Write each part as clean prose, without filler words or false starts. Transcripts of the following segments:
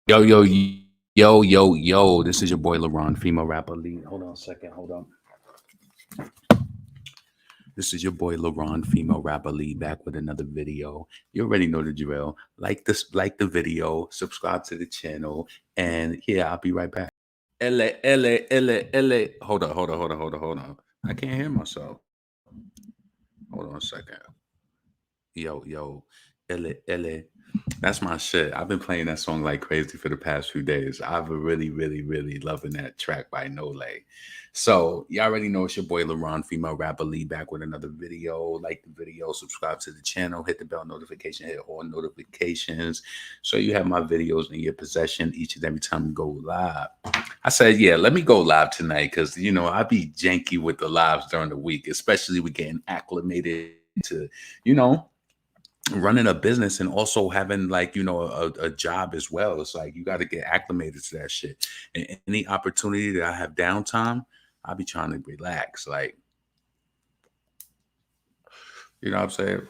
Yo, yo, yo, yo, yo. This is your boy LaRon, female rapper lead. Hold on a second. Hold on. This is your boy LaRon, female rapper lead, back with another video. You already know the drill. Like the video, subscribe to the channel, and yeah, I'll be right back. L. Hold on. I can't hear myself. Hold on a second. Yo, L. That's my shit. I've been playing that song like crazy for the past few days. I've been really loving that track by Nole. So you already know it's your boy LaRon, female rapper lead, back with another video. Like the video, subscribe to the channel, hit the bell notification, hit all notifications, so you have my videos in your possession each and every time we go live. I said, yeah, let me go live tonight because I be janky with the lives during the week, especially with getting acclimated to running a business and also having a job as well. It's like you got to get acclimated to that shit. And any opportunity that I have downtime, I'll be trying to relax. Like, you know what I'm saying?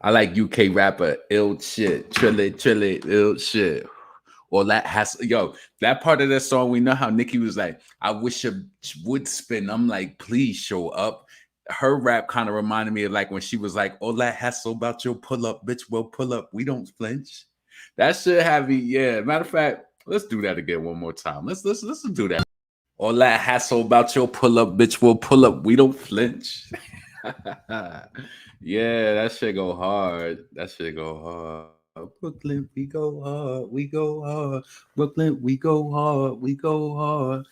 I like UK rapper, ill shit, trill it, ill shit. Or that has that part of that song. We know how Nicki was like, I wish a would spin. I'm like, please show up. Her rap kind of reminded me of like when she was like, all that hassle about your pull up, bitch, will pull up. We don't flinch. That should have me. Yeah. Matter of fact, let's do that again one more time. Let's do that. All that hassle about your pull up, bitch, will pull up. We don't flinch. Yeah, that shit go hard. That shit go hard. Brooklyn, we go hard. We go hard. Brooklyn, we go hard. We go hard.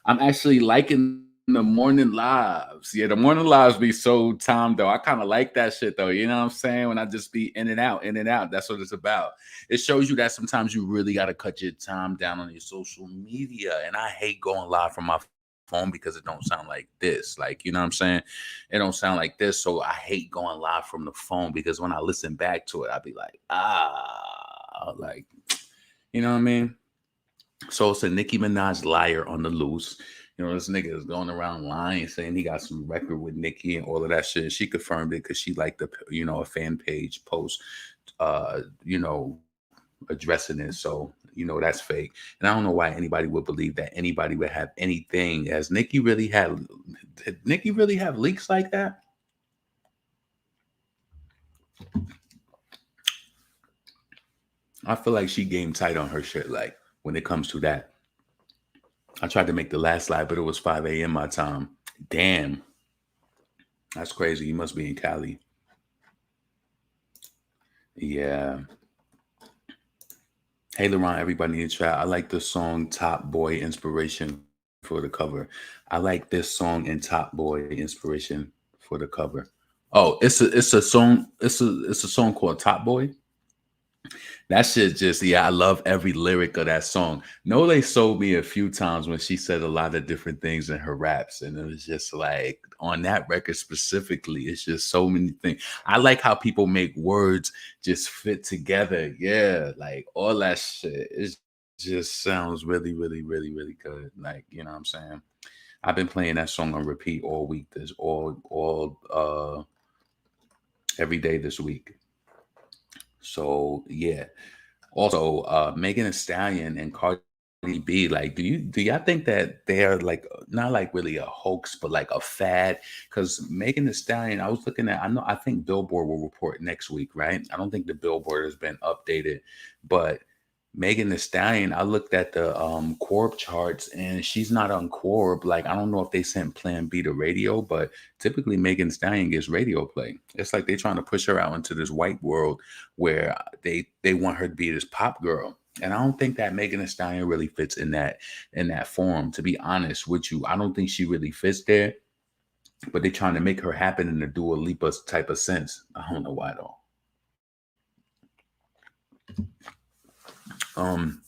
I'm actually liking the morning lives. Yeah, the morning lives be so timed though. I kind of like that shit though. You know what I'm saying? When I just be in and out, in and out. That's what it's about. It shows you that sometimes you really got to cut your time down on your social media. And I hate going live from my phone because it don't sound like this. Like, you know what I'm saying? It don't sound like this. So I hate going live from the phone because when I listen back to it, I'll be like, like, you know what I mean? So it's a Nicki Minaj liar on the loose. This nigga is going around lying, saying he got some record with Nicki and all of that shit. She confirmed it because she liked a fan page post, uh, you know, addressing it. So, that's fake. And I don't know why anybody would believe that anybody would have anything. Has Nicki really had, did Nicki really have leaks like that? I feel like she game tight on her shit. Like when it comes to that. I tried to make the last live, but it was 5 a.m. my time. Damn. That's crazy. You must be in Cali. Yeah. Hey, LeRon, everybody in the chat. I like the song Top Boy Inspiration for the cover. I like this song and Top Boy Inspiration for the cover. Oh, it's a song. It's a song called Top Boy. That shit just, yeah, I love every lyric of that song. Nole sold me a few times when she said a lot of different things in her raps. And it was just like on that record specifically, it's just so many things. I like how people make words just fit together. Yeah, like all that shit. It just sounds really good. Like, you know what I'm saying? I've been playing that song on repeat all week. This all every day this week. So yeah. Also, Megan Thee Stallion and Cardi B, like, do y'all think that they're like not like really a hoax, but like a fad? Because Megan Thee Stallion, I was looking at, I think Billboard will report next week, right? I don't think the Billboard has been updated, but Megan Thee Stallion, I looked at the Corp charts and she's not on Corp. Like, I don't know if they sent Plan B to radio, but typically Megan Thee Stallion gets radio play. It's like they're trying to push her out into this white world where they want her to be this pop girl. And I don't think that Megan Thee Stallion really fits in that form. To be honest with you, I don't think she really fits there. But they're trying to make her happen in the Dua Lipa type of sense. I don't know why though. Um,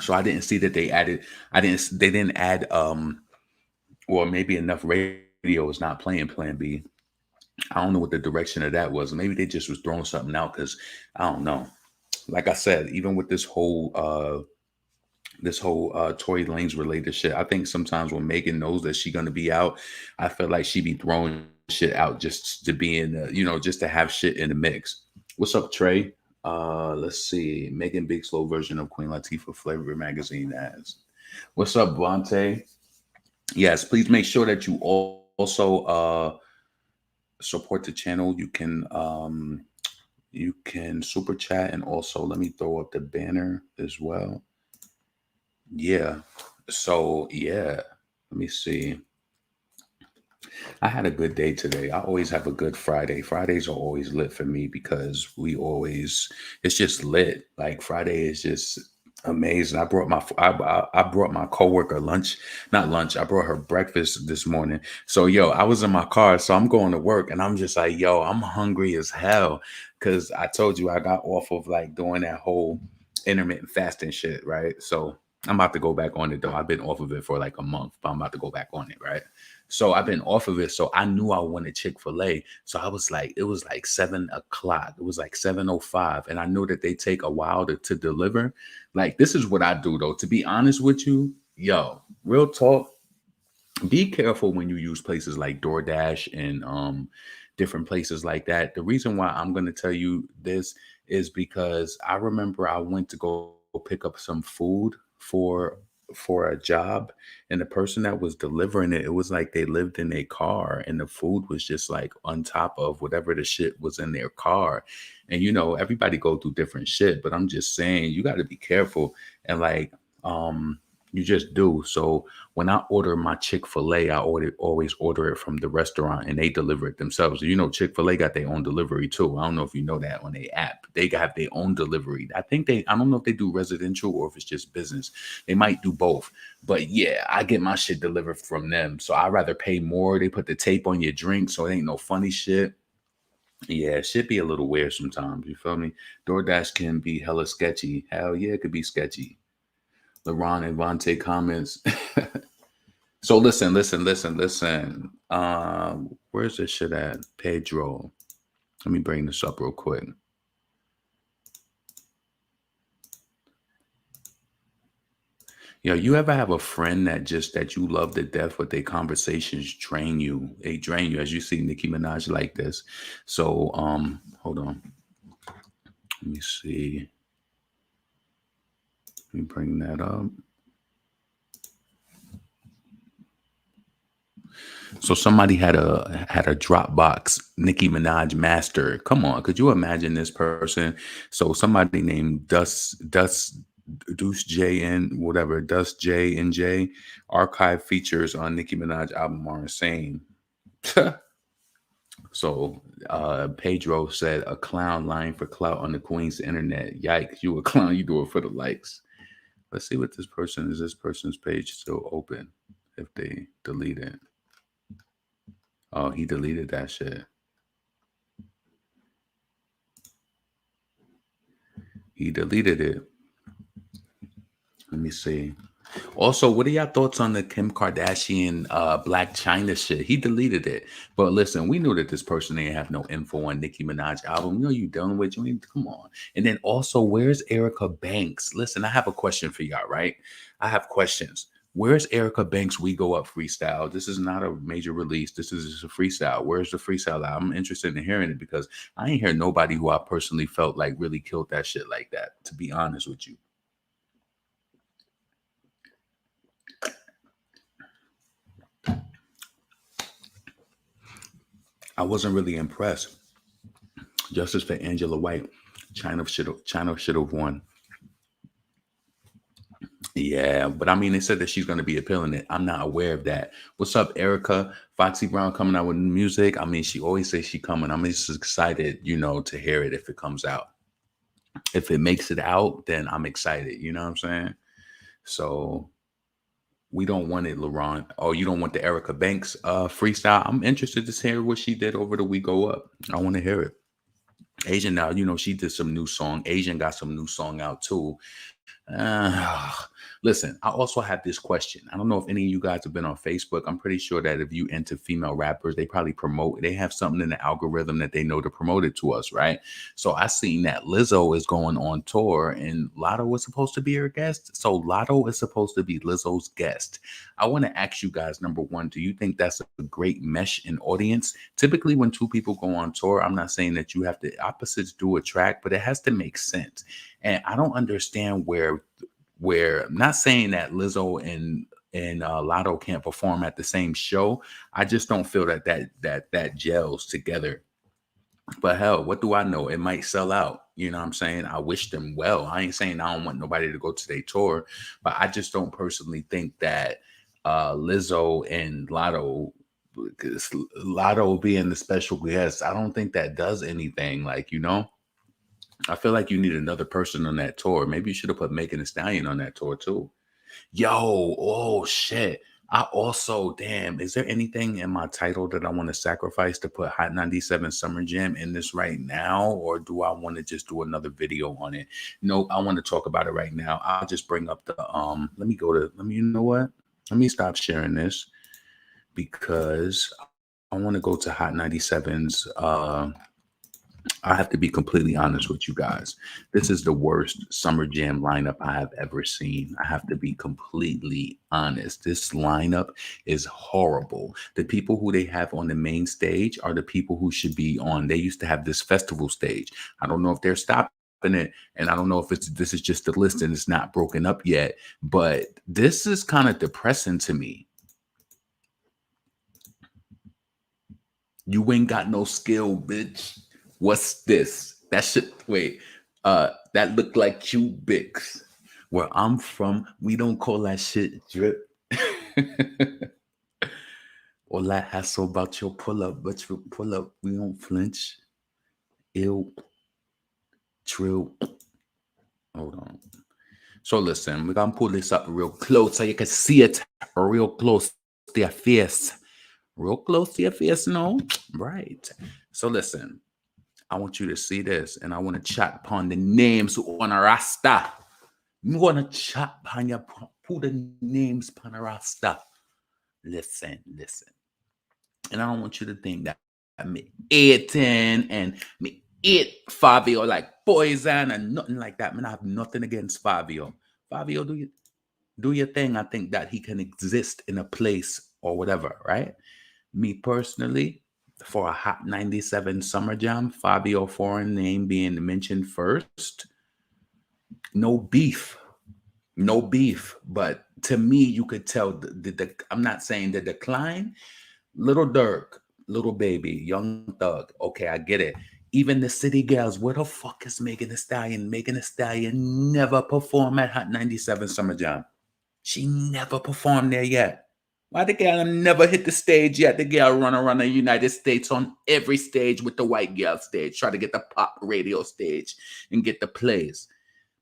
so I didn't see that they added. They didn't add. Or maybe enough radio is not playing Plan B. I don't know what the direction of that was. Maybe they just was throwing something out because I don't know. Like I said, even with this whole Tory Lanez related shit, I think sometimes when Megan knows that she's gonna be out, I feel like she be throwing shit out just to be in, just to have shit in the mix. What's up, Trey? Let's see. Megan Big Slow version of Queen Latifah Flavor Magazine as. What's up, Vontae? Yes, please make sure that you also support the channel. You can super chat, and also let me throw up the banner as well. Yeah. So yeah, let me see. I had a good day today. I always have a good Friday. Fridays are always lit for me because it's just lit. Like Friday is just amazing. I brought my coworker lunch, not lunch. I brought her breakfast this morning. So yo, I was in my car, so I'm going to work, and I'm just like, yo, I'm hungry as hell because I told you I got off of like doing that whole intermittent fasting shit, right? So I'm about to go back on it though. I've been off of it for like a month, but I'm about to go back on it, right? So I've been off of it. So I knew I wanted Chick-fil-A. So I was like, it was like 7 o'clock. It was like 7:05. And I knew that they take a while to deliver. Like, this is what I do though. To be honest with you, yo, real talk, be careful when you use places like DoorDash and different places like that. The reason why I'm going to tell you this is because I remember I went to go pick up some food for a job, and the person that was delivering it, it was like they lived in a car and the food was just like on top of whatever the shit was in their car. And everybody go through different shit, but I'm just saying you got to be careful. And like um you just do. So when I order my Chick-fil-A, always order it from the restaurant and they deliver it themselves. Chick-fil-A got their own delivery too. I don't know if you know that on their app. They have their own delivery. I don't know if they do residential or if it's just business. They might do both. But yeah, I get my shit delivered from them. So I'd rather pay more. They put the tape on your drink so it ain't no funny shit. Yeah, it should be a little weird sometimes. You feel me? DoorDash can be hella sketchy. Hell yeah, it could be sketchy. LeBron and Vontae comments. So listen. Where's this shit at? Pedro. Let me bring this up real quick. Yo, you ever have a friend that you love to death, but their conversations drain you? They drain you, as you see Nicki Minaj like this. So hold on. Let me see. Let me bring that up. So somebody had a Dropbox Nicki Minaj master. Come on, could you imagine this person? So somebody named Deuce J N whatever Dust J and J archive features on Nicki Minaj album are insane. So Pedro said a clown lying for clout on the Queen's internet. Yikes, you a clown, you do it for the likes. Let's see what this person's page still open if they delete it. Oh, he deleted that shit. He deleted it. Let me see. Also, what are y'all thoughts on the Kim Kardashian Blac Chyna shit? He deleted it. But listen, we knew that this person didn't have no info on Nicki Minaj album. You done with you ain't come on. And then also, where's Erica Banks? Listen, I have a question for y'all, right? I have questions. Where's Erica Banks? We Go Up freestyle. This is not a major release. This is just a freestyle. Where's the freestyle? I'm interested in hearing it because I ain't hear nobody who I personally felt like really killed that shit like that, to be honest with you. I wasn't really impressed. Justice for Angela White. China should have won. Yeah, but I mean, they said that she's going to be appealing it. I'm not aware of that. What's up, Erica? Foxy Brown coming out with new music. I mean, she always says she coming. I'm just excited, to hear it if it comes out. If it makes it out, then I'm excited. You know what I'm saying? So we don't want it, Laurent. Oh, you don't want the Erica Banks freestyle? I'm interested to hear what she did over the We Go Up. I want to hear it. Asian now, she did some new song. Asian got some new song out too. Uh, Listen, I also have this question. I don't know if any of you guys have been on Facebook. I'm pretty sure that if you into female rappers, they probably promote, they have something in the algorithm that they know to promote it to us, right? So I seen that Lizzo is going on tour and Lotto was supposed to be her guest. So Lotto is supposed to be Lizzo's guest. I want to ask you guys, number one, do you think that's a great mesh in audience? Typically, when two people go on tour, I'm not saying that you have to opposites do attract, but it has to make sense. And I don't understand where I'm not saying that Lizzo and Lotto can't perform at the same show. I just don't feel that gels together. But hell, what do I know? It might sell out. You know what I'm saying? I wish them well. I ain't saying I don't want nobody to go to their tour, but I just don't personally think that Lizzo and Lotto, because Lotto being the special guest, I don't think that does anything. Like, I feel like you need another person on that tour. Maybe you should have put Megan Thee Stallion on that tour too. Yo, oh shit. I also, damn, is there anything in my title that I want to sacrifice to put Hot 97 Summer Jam in this right now? Or do I want to just do another video on it? No, I want to talk about it right now. I'll just bring up you know what? Let me stop sharing this because I want to go to Hot 97's I have to be completely honest with you guys. This is the worst Summer Jam lineup I have ever seen. I have to be completely honest. This lineup is horrible. The people who they have on the main stage are the people who should be on. They used to have this festival stage. I don't know if they're stopping it, and I don't know if this is just the list and it's not broken up yet. But this is kind of depressing to me. You ain't got no skill, bitch. What's this? That shit, wait, that look like cubics. Where I'm from, we don't call that shit drip. All that hassle about your pull up, but your pull up, we don't flinch. Ill, trill. Hold on. So listen, we're gonna pull this up real close so you can see it real close to your face. Real close to your face, no? Right. So listen. I want you to see this, and I want to chat upon the names on a rasta. You want to chat upon your put the names upon a rasta. Listen. And I don't want you to think that me eating and me eat Fabio like poison and nothing like that. Man, I have nothing against Fabio. Fabio, do your thing. I think that he can exist in a place or whatever, right? Me personally, for a Hot 97 Summer Jam, Fabio Foreign name being mentioned first, no beef. No beef. But to me, you could tell I'm not saying the decline. Little Dirk, Little Baby, Young Thug. Okay, I get it. Even the City Girls, where the fuck is Megan Thee Stallion? Megan Thee Stallion never performed at Hot 97 Summer Jam. She never performed there yet. Why the girl never hit the stage yet? The girl run around the United States on every stage with the white girl stage, try to get the pop radio stage and get the plays.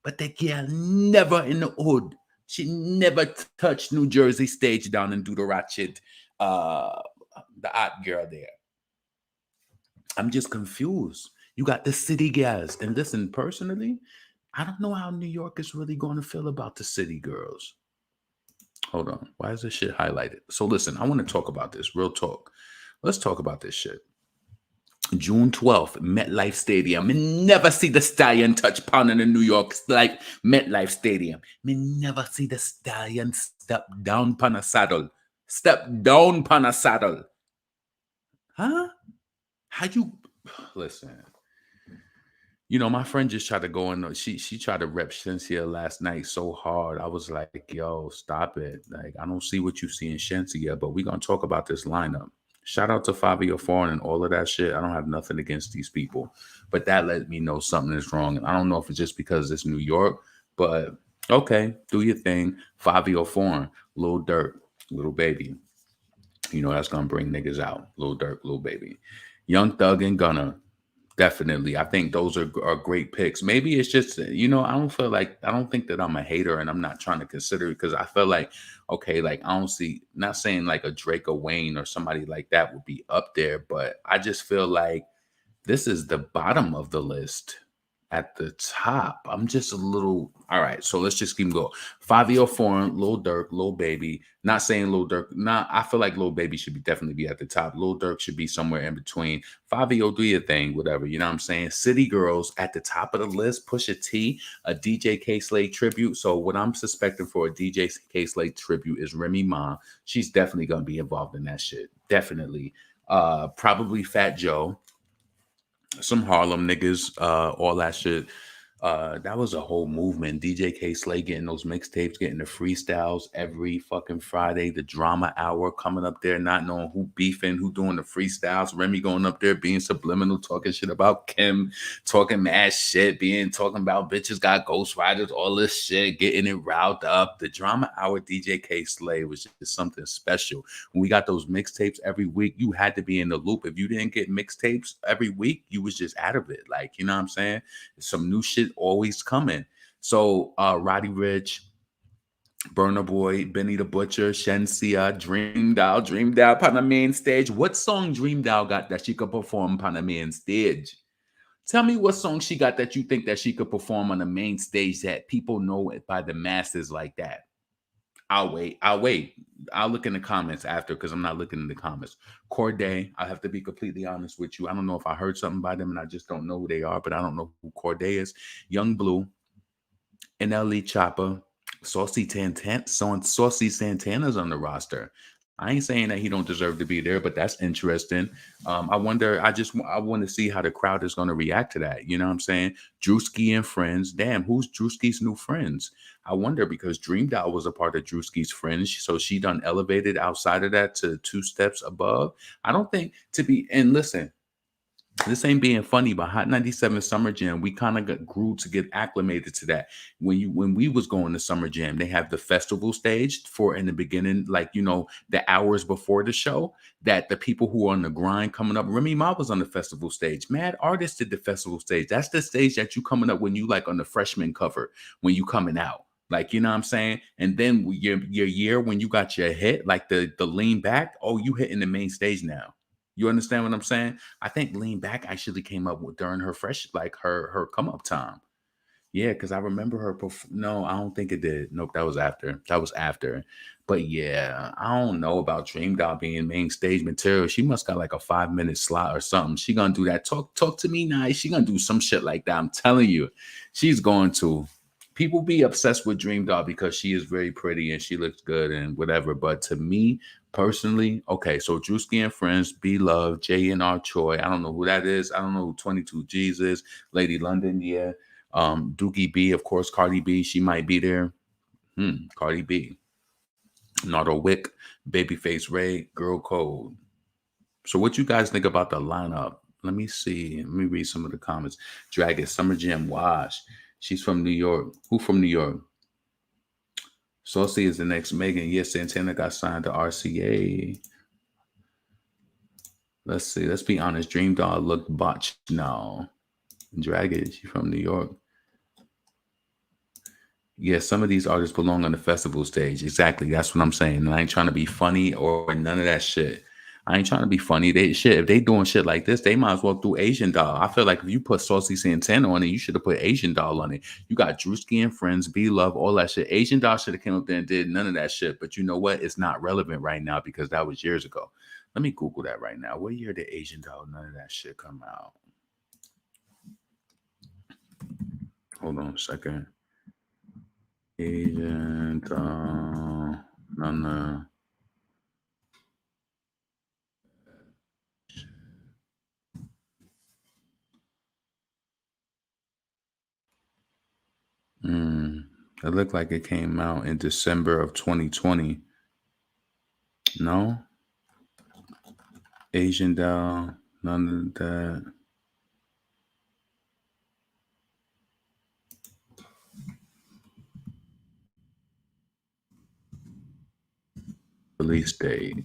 But the girl never in the hood. She never touched New Jersey stage down and do the ratchet, uh, the art girl there. I'm just confused. You got the city girls. And listen, personally, I don't know how New York is really going to feel about the city girls. Hold on. Why is this shit highlighted? So listen, I want to talk about this. Real talk. Let's talk about this shit. June 12th, MetLife Stadium. Me never see the stallion touch pounding in New York like MetLife Stadium. Me never see the stallion step down pan a saddle. Step down pan a saddle. Huh? How you listen? My friend just tried to go in. She tried to rep Shensia last night so hard. I was like, yo, stop it. Like, I don't see what you see in Shensia, but we're gonna talk about this lineup. Shout out to Fabio Foreign and all of that shit. I don't have nothing against these people, but that let me know something is wrong. And I don't know if it's just because it's New York, but okay, do your thing. Fabio Foreign, Lil Durk, Little Baby. That's gonna bring niggas out. Lil Durk, Lil Baby. Young Thug and Gunna. Definitely. I think those are great picks. Maybe it's just, I don't think that I'm a hater and I'm not trying to consider it because I feel like, okay, like I don't see, not saying like a Drake or Wayne or somebody like that would be up there, but I just feel like this is the bottom of the list. at the top. I'm just a little. All right, so let's just keep going. Fabio Foreign, Lil Durk, Lil Baby. Not saying Lil Durk. Not. I feel like Lil Baby should be definitely be at the top. Lil Durk should be somewhere in between. Fabio, do your thing, whatever. You know what I'm saying? City Girls at the top of the list. Pusha T, a DJ K Slade tribute. So what I'm suspecting for a DJ K Slade tribute is Remy Ma. She's definitely gonna be involved in that shit. Definitely. Probably Fat Joe, some Harlem niggas, all that shit. That was a whole movement. DJ K Slay getting those mixtapes, getting the freestyles every fucking Friday, the drama hour coming up there, not knowing who beefing, who doing the freestyles. Remy going up there being subliminal, talking shit about Kim, talking mad shit, talking about bitches got ghostwriters, all this shit, getting it riled up. The drama hour DJ K Slay was just something special. When we got those mixtapes every week, you had to be in the loop. If you didn't get mixtapes every week, you was just out of it. Like, you know what I'm saying? Some new shit always coming. So Roddy Rich, Burna Boy, Benny the Butcher, Shensia, Dream Doll upon the main stage. What song Dream Doll got that she could perform upon the main stage? Tell me what song she got that you think that she could perform on the main stage that people know it by the masses like that. I'll wait. I'll wait. I'll look in the comments after because I'm not looking in the comments. Corday, I have to be completely honest with you. I don't know if I heard something by them and I just don't know who they are, but I don't know who Corday is. Young Blue, NLE Chopper, Saucy Santana's on the roster. I ain't saying that he don't deserve to be there, but that's interesting. I wonder. I want to see how the crowd is going to react to that. You know what I'm saying? Drewski and friends. Damn, who's Drewski's new friends? I wonder because Dream Doll was a part of Drewski's friends, so she done elevated outside of that to two steps above. I don't think to be. And listen, this ain't being funny, but Hot 97 Summer Jam, we kind of grew to get acclimated to that. When we was going to Summer Jam, they have the festival stage for in the beginning, like the hours before the show, that the people who are on the grind coming up. Remy Ma was on the festival stage. Mad Artist did the festival stage. That's the stage that you coming up when you like on the freshman cover, when you coming out. Like, you know what I'm saying? And then your year when you got your hit, like the lean back, oh, you hitting the main stage now. You understand what I'm saying? I think Lean Back actually came up with during her like her come up time. Yeah, because I remember her. No, I don't think it did. Nope, that was after. That was after. But yeah, I don't know about Dream Doll being main stage material. She must got like a 5-minute slot or something. She gonna do that. Talk to me nice. She gonna do some shit like that. I'm telling you, she's going to. People be obsessed with Dream Doll because she is very pretty and she looks good and whatever. But to me personally, okay, so Drewski and Friends, Be Love, J and R Choi. I don't know who that is. I don't know who 22 G's is. Lady London, yeah. Dookie B, of course, Cardi B, she might be there. Cardi B. Nardo Wick, Babyface Ray, Girl Code. So what you guys think about the lineup? Let me see. Let me read some of the comments. Dragon, Summer Jam Wash. She's from New York. Who from New York? Saucy is the next Megan. Yes, Santana got signed to RCA. Let's see. Let's be honest. Dream Doll looked botched now. Dragon, she from New York. Yeah, some of these artists belong on the festival stage. Exactly. That's what I'm saying. And I ain't trying to be funny or none of that shit. I ain't trying to be funny. If they doing shit like this, they might as well do Asian Doll. I feel like if you put Saucy Santana on it, you should have put Asian Doll on it. You got Drewski and Friends, Be Love, all that shit. Asian Doll should have came up there and did none of that shit. But you know what? It's not relevant right now because that was years ago. Let me Google that right now. What year did Asian Doll, none of that shit come out? Hold on a second. Asian Doll, none of. It looked like it came out in December of 2020. No? Asian Doll, none of that. Release date.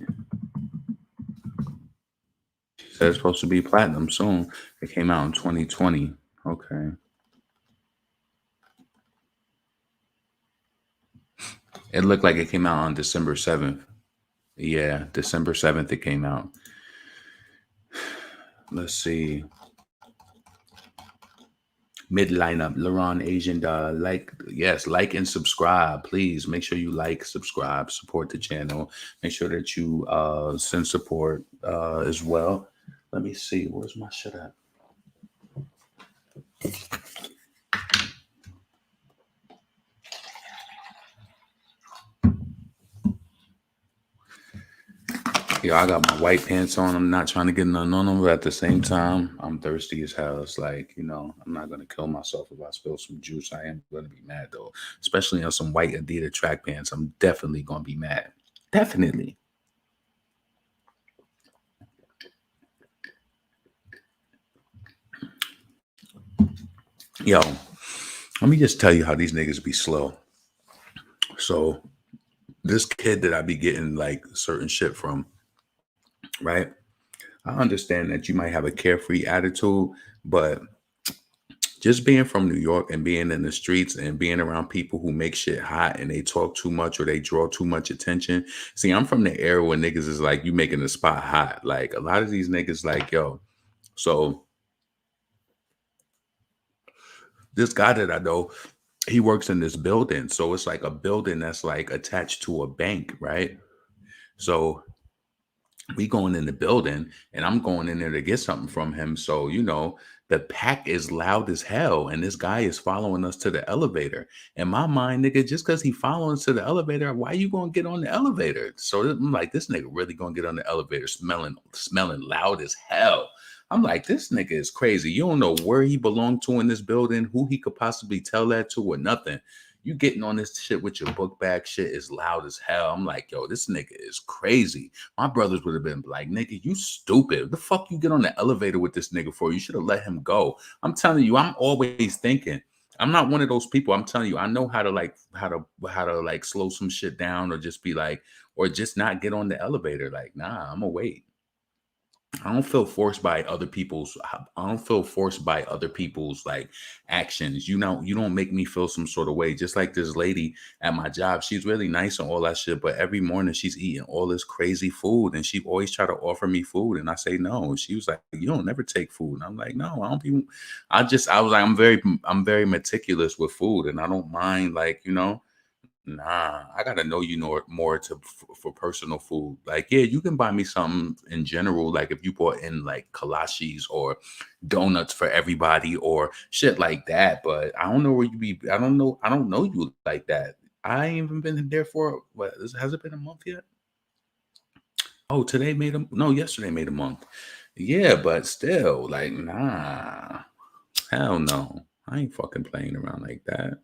She said it's supposed to be platinum soon. It came out in 2020. Okay. It looked like it came out on December 7th. Yeah, December 7th it came out. Let's see. Mid lineup, Laron Asian, yes, like and subscribe, please. Make sure you like, subscribe, support the channel. Make sure that you send support as well. Let me see, where's my shit at? Yo, I got my white pants on. I'm not trying to get none on them, but at the same time, I'm thirsty as hell. It's like, I'm not gonna kill myself if I spill some juice. I am gonna be mad though, especially on some white Adidas track pants. I'm definitely gonna be mad. Definitely. Yo, let me just tell you how these niggas be slow. So this kid that I be getting like certain shit from, right? I understand that you might have a carefree attitude, but just being from New York and being in the streets and being around people who make shit hot and they talk too much or they draw too much attention. See, I'm from the era where niggas is like, you making the spot hot. Like a lot of these niggas like, yo, so this guy that I know, he works in this building. So it's like a building that's like attached to a bank, right? So we going in the building and I'm going in there to get something from him. So, the pack is loud as hell. And this guy is following us to the elevator. In my mind, nigga, just because he following us to the elevator, why you gonna get on the elevator? So I'm like, this nigga really gonna get on the elevator smelling loud as hell. I'm like, this nigga is crazy. You don't know where he belonged to in this building, who he could possibly tell that to or nothing. You getting on this shit with your book bag shit is loud as hell. I'm like, yo, this nigga is crazy. My brothers would have been like, nigga, you stupid. What the fuck you get on the elevator with this nigga for? You should have let him go. I'm telling you, I'm always thinking. I'm not one of those people. I'm telling you, I know how to like slow some shit down or just be like, or just not get on the elevator. Like, nah, I'm gonna wait. I don't feel forced by other people's. I don't feel forced by other people's like actions. You don't make me feel some sort of way. Just like this lady at my job, she's really nice and all that shit. But every morning she's eating all this crazy food, and she always try to offer me food, and I say no. And she was like, "You don't never take food." And I'm like, "No, I don't be." I was like, I'm very meticulous with food, and I don't mind like. Nah, I gotta know more for personal food. Like, yeah, you can buy me something in general, like if you bought in like kolaches or donuts for everybody or shit like that. But I don't know where you be. I don't know you like that. I ain't even been there for what? Has it been a month yet? Oh, yesterday made a month. Yeah, but still, like, nah, hell no. I ain't fucking playing around like that.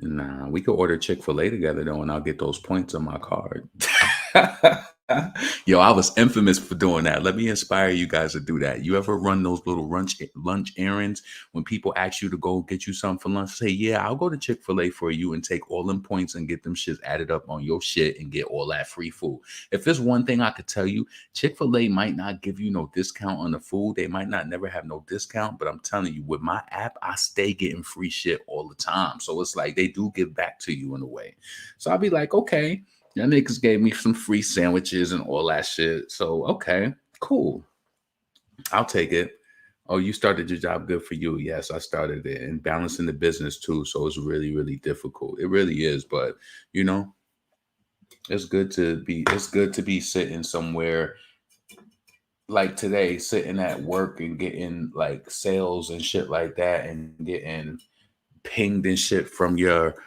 Nah, we could order Chick-fil-A together though, and I'll get those points on my card. Yo, I was infamous for doing that. Let me inspire you guys to do that. You ever run those little lunch errands when people ask you to go get you something for lunch? Say, yeah, I'll go to Chick-fil-A for you and take all them points and get them shits added up on your shit and get all that free food. If there's one thing I could tell you, Chick-fil-A might not give you no discount on the food. They might not never have no discount, but I'm telling you, with my app, I stay getting free shit all the time. So it's like they do give back to you in a way. So I'll be like, okay. Y'all niggas gave me some free sandwiches and all that shit. So, okay, cool. I'll take it. Oh, you started your job. Good for you. Yes, I started it and balancing the business too. So it's really, really difficult. It really is. But, you know, it's good to be sitting somewhere like today, sitting at work and getting like sales and shit like that and getting pinged and shit from your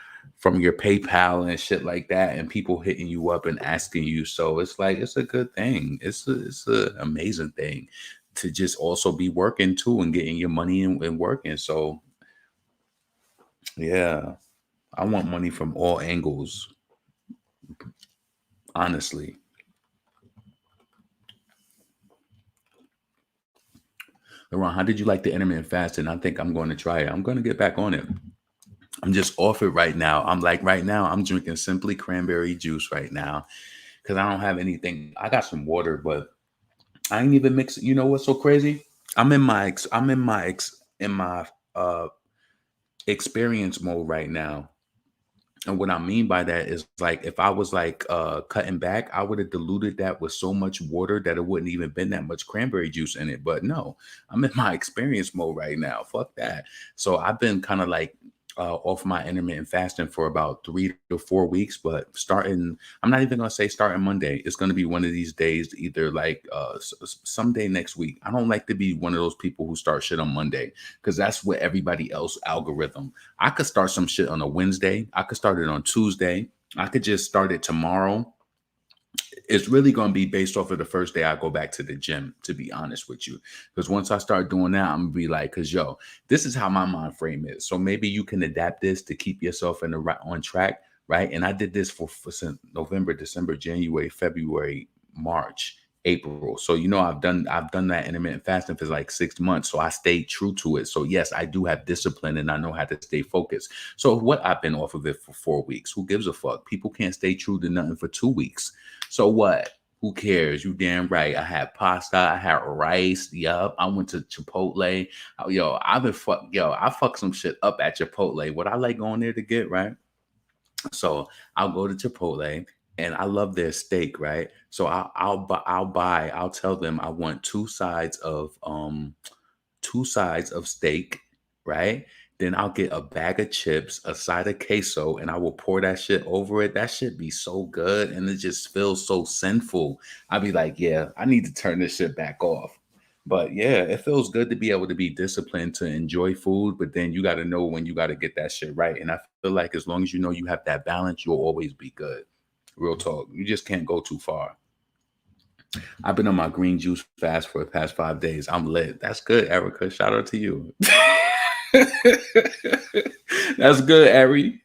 PayPal and shit like that, and people hitting you up and asking you. So it's like it's a good thing. It's a amazing thing to just also be working too and getting your money and working. So yeah, I want money from all angles. Honestly, Laurent, how did you like the intermittent fasting? I think I'm going to try it. I'm going to get back on it. I'm just off it right now. I'm like right now. I'm drinking simply cranberry juice right now because I don't have anything. I got some water, but I ain't even mix. You know what's so crazy? I'm in my experience mode right now. And what I mean by that is like if I was like cutting back, I would have diluted that with so much water that it wouldn't even been that much cranberry juice in it. But no, I'm in my experience mode right now. Fuck that. So I've been kind of like off my intermittent fasting for about 3 to 4 weeks. But starting, I'm not even gonna say starting Monday. It's gonna be one of these days, either like someday next week. I don't like to be one of those people who start shit on Monday because that's what everybody else algorithm. I could start some shit on a Wednesday. I could start it on Tuesday. I could just start it tomorrow. It's really going to be based off of the first day I go back to the gym, to be honest with you. Because once I start doing that, I'm going to be like, because yo, this is how my mind frame is. So maybe you can adapt this to keep yourself in the right on track, right? And I did this for since November, December, January, February, March, April. So I've done that intermittent fasting for like 6 months. So I stayed true to it. So yes, I do have discipline and I know how to stay focused. So what, I've been off of it for 4 weeks. Who gives a fuck? People can't stay true to nothing for 2 weeks. So what? Who cares? You damn right. I had pasta. I had rice. Yup. I went to Chipotle. I fucked some shit up at Chipotle. What I like going there to get, right? So I'll go to Chipotle and I love their steak, right? So I'll tell them I want two sides of steak, right? Then I'll get a bag of chips, a side of queso, and I will pour that shit over it. That shit be so good, and it just feels so sinful. I'll be like, yeah, I need to turn this shit back off. But yeah, it feels good to be able to be disciplined to enjoy food, but then you got to know when you got to get that shit right. And I feel like as long as you know you have that balance, you'll always be good. Real talk. You just can't go too far. I've been on my green juice fast for the past 5 days. I'm lit. That's good, Erica. Shout out to you. That's good, Ari.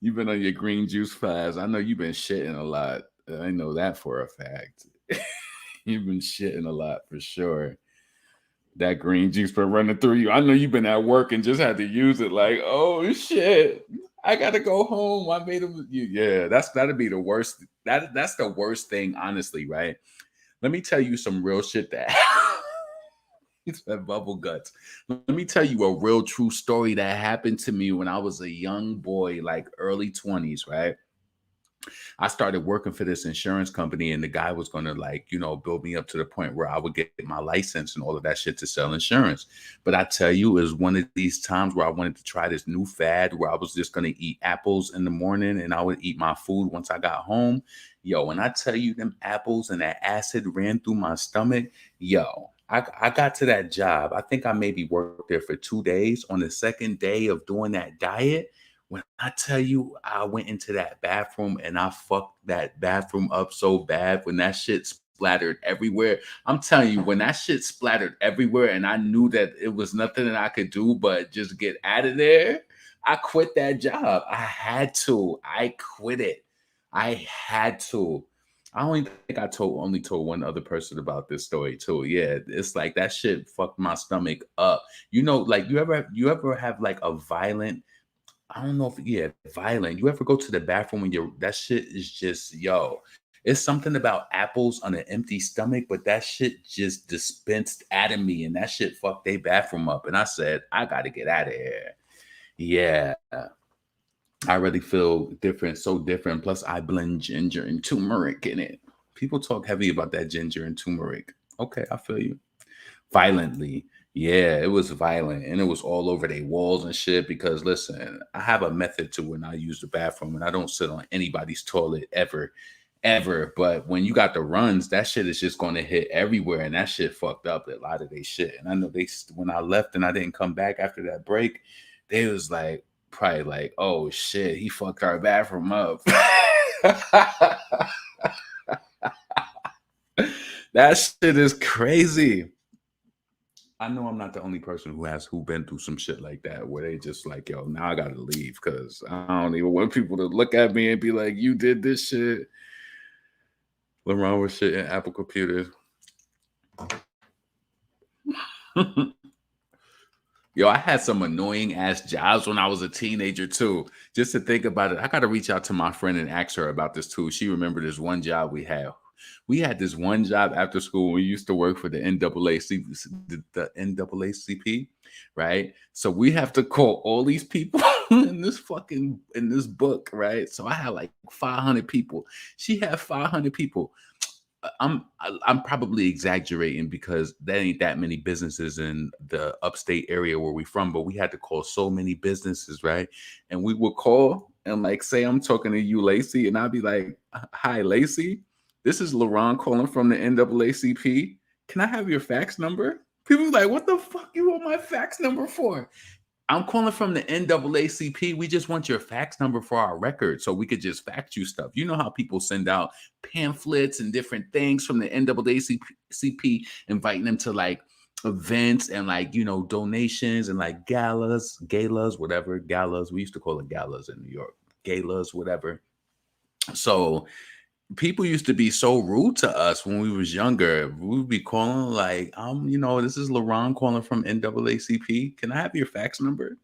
You've been on your green juice fast. I know you've been shitting a lot. I know that for a fact. You've been shitting a lot for sure. That green juice been running through you. I know you've been at work and just had to use it like, oh shit. I gotta go home. I made him. Yeah, that'd be the worst. That's the worst thing, honestly, right? Let me tell you some real shit that it's that bubble guts. Let me tell you a real true story that happened to me when I was a young boy, like early 20s, right? I started working for this insurance company, and the guy was going to, like, build me up to the point where I would get my license and all of that shit to sell insurance. But I tell you, it was one of these times where I wanted to try this new fad where I was just going to eat apples in the morning and I would eat my food once I got home. Yo, when I tell you them apples and that acid ran through my stomach, yo, I got to that job. I think I maybe worked there for 2 days. On the second day of doing that diet, when I tell you I went into that bathroom and I fucked that bathroom up so bad when that shit splattered everywhere. I'm telling you, when that shit splattered everywhere and I knew that it was nothing that I could do but just get out of there, I quit that job. I had to. I quit it. I had to. I only think I only told one other person about this story too. Yeah, it's like that shit fucked my stomach up. Like you ever have like a violent, I don't know if, yeah, violent. You ever go to the bathroom and that shit is just, yo, it's something about apples on an empty stomach, but that shit just dispensed out of me and that shit fucked their bathroom up. And I said, I gotta get out of here. Yeah. I really feel different, so different. Plus, I blend ginger and turmeric in it. People talk heavy about that ginger and turmeric. Okay, I feel you. Violently. Yeah, it was violent and it was all over their walls and shit. Because listen, I have a method to when I use the bathroom and I don't sit on anybody's toilet ever, ever. But when you got the runs, that shit is just going to hit everywhere. And that shit fucked up a lot of their shit. And I know when I left and I didn't come back after that break, they was like, probably like, oh shit, he fucked our bathroom up. That shit is crazy. I know I'm not the only person who been through some shit like that where they just like, yo, now I gotta leave because I don't even want people to look at me and be like, you did this shit. What's wrong with shit in Apple computers? Yo, I had some annoying ass jobs when I was a teenager too. Just to think about it, I gotta reach out to my friend and ask her about this too. She remembered this one job we had. We had this one job after school when we used to work for the the NAACP, right? So we have to call all these people in this book, right? So I had like 500 people. She had 500 people. I'm probably exaggerating because there ain't that many businesses in the upstate area where we from, but we had to call so many businesses, right? And we would call and like say I'm talking to you, Lacey, and I'd be like, "Hi, Lacey. This is LaRon calling from the NAACP. Can I have your fax number?" People be like, "What the fuck you want my fax number for?" I'm calling from the NAACP. We just want your fax number for our record so we could just fax you stuff. You know how people send out pamphlets and different things from the NAACP, inviting them to like events and like, donations and like galas, whatever, galas. We used to call it galas in New York, galas, whatever. So people used to be so rude to us when we was younger. We would be calling like, this is LaRon calling from NAACP. Can I have your fax number?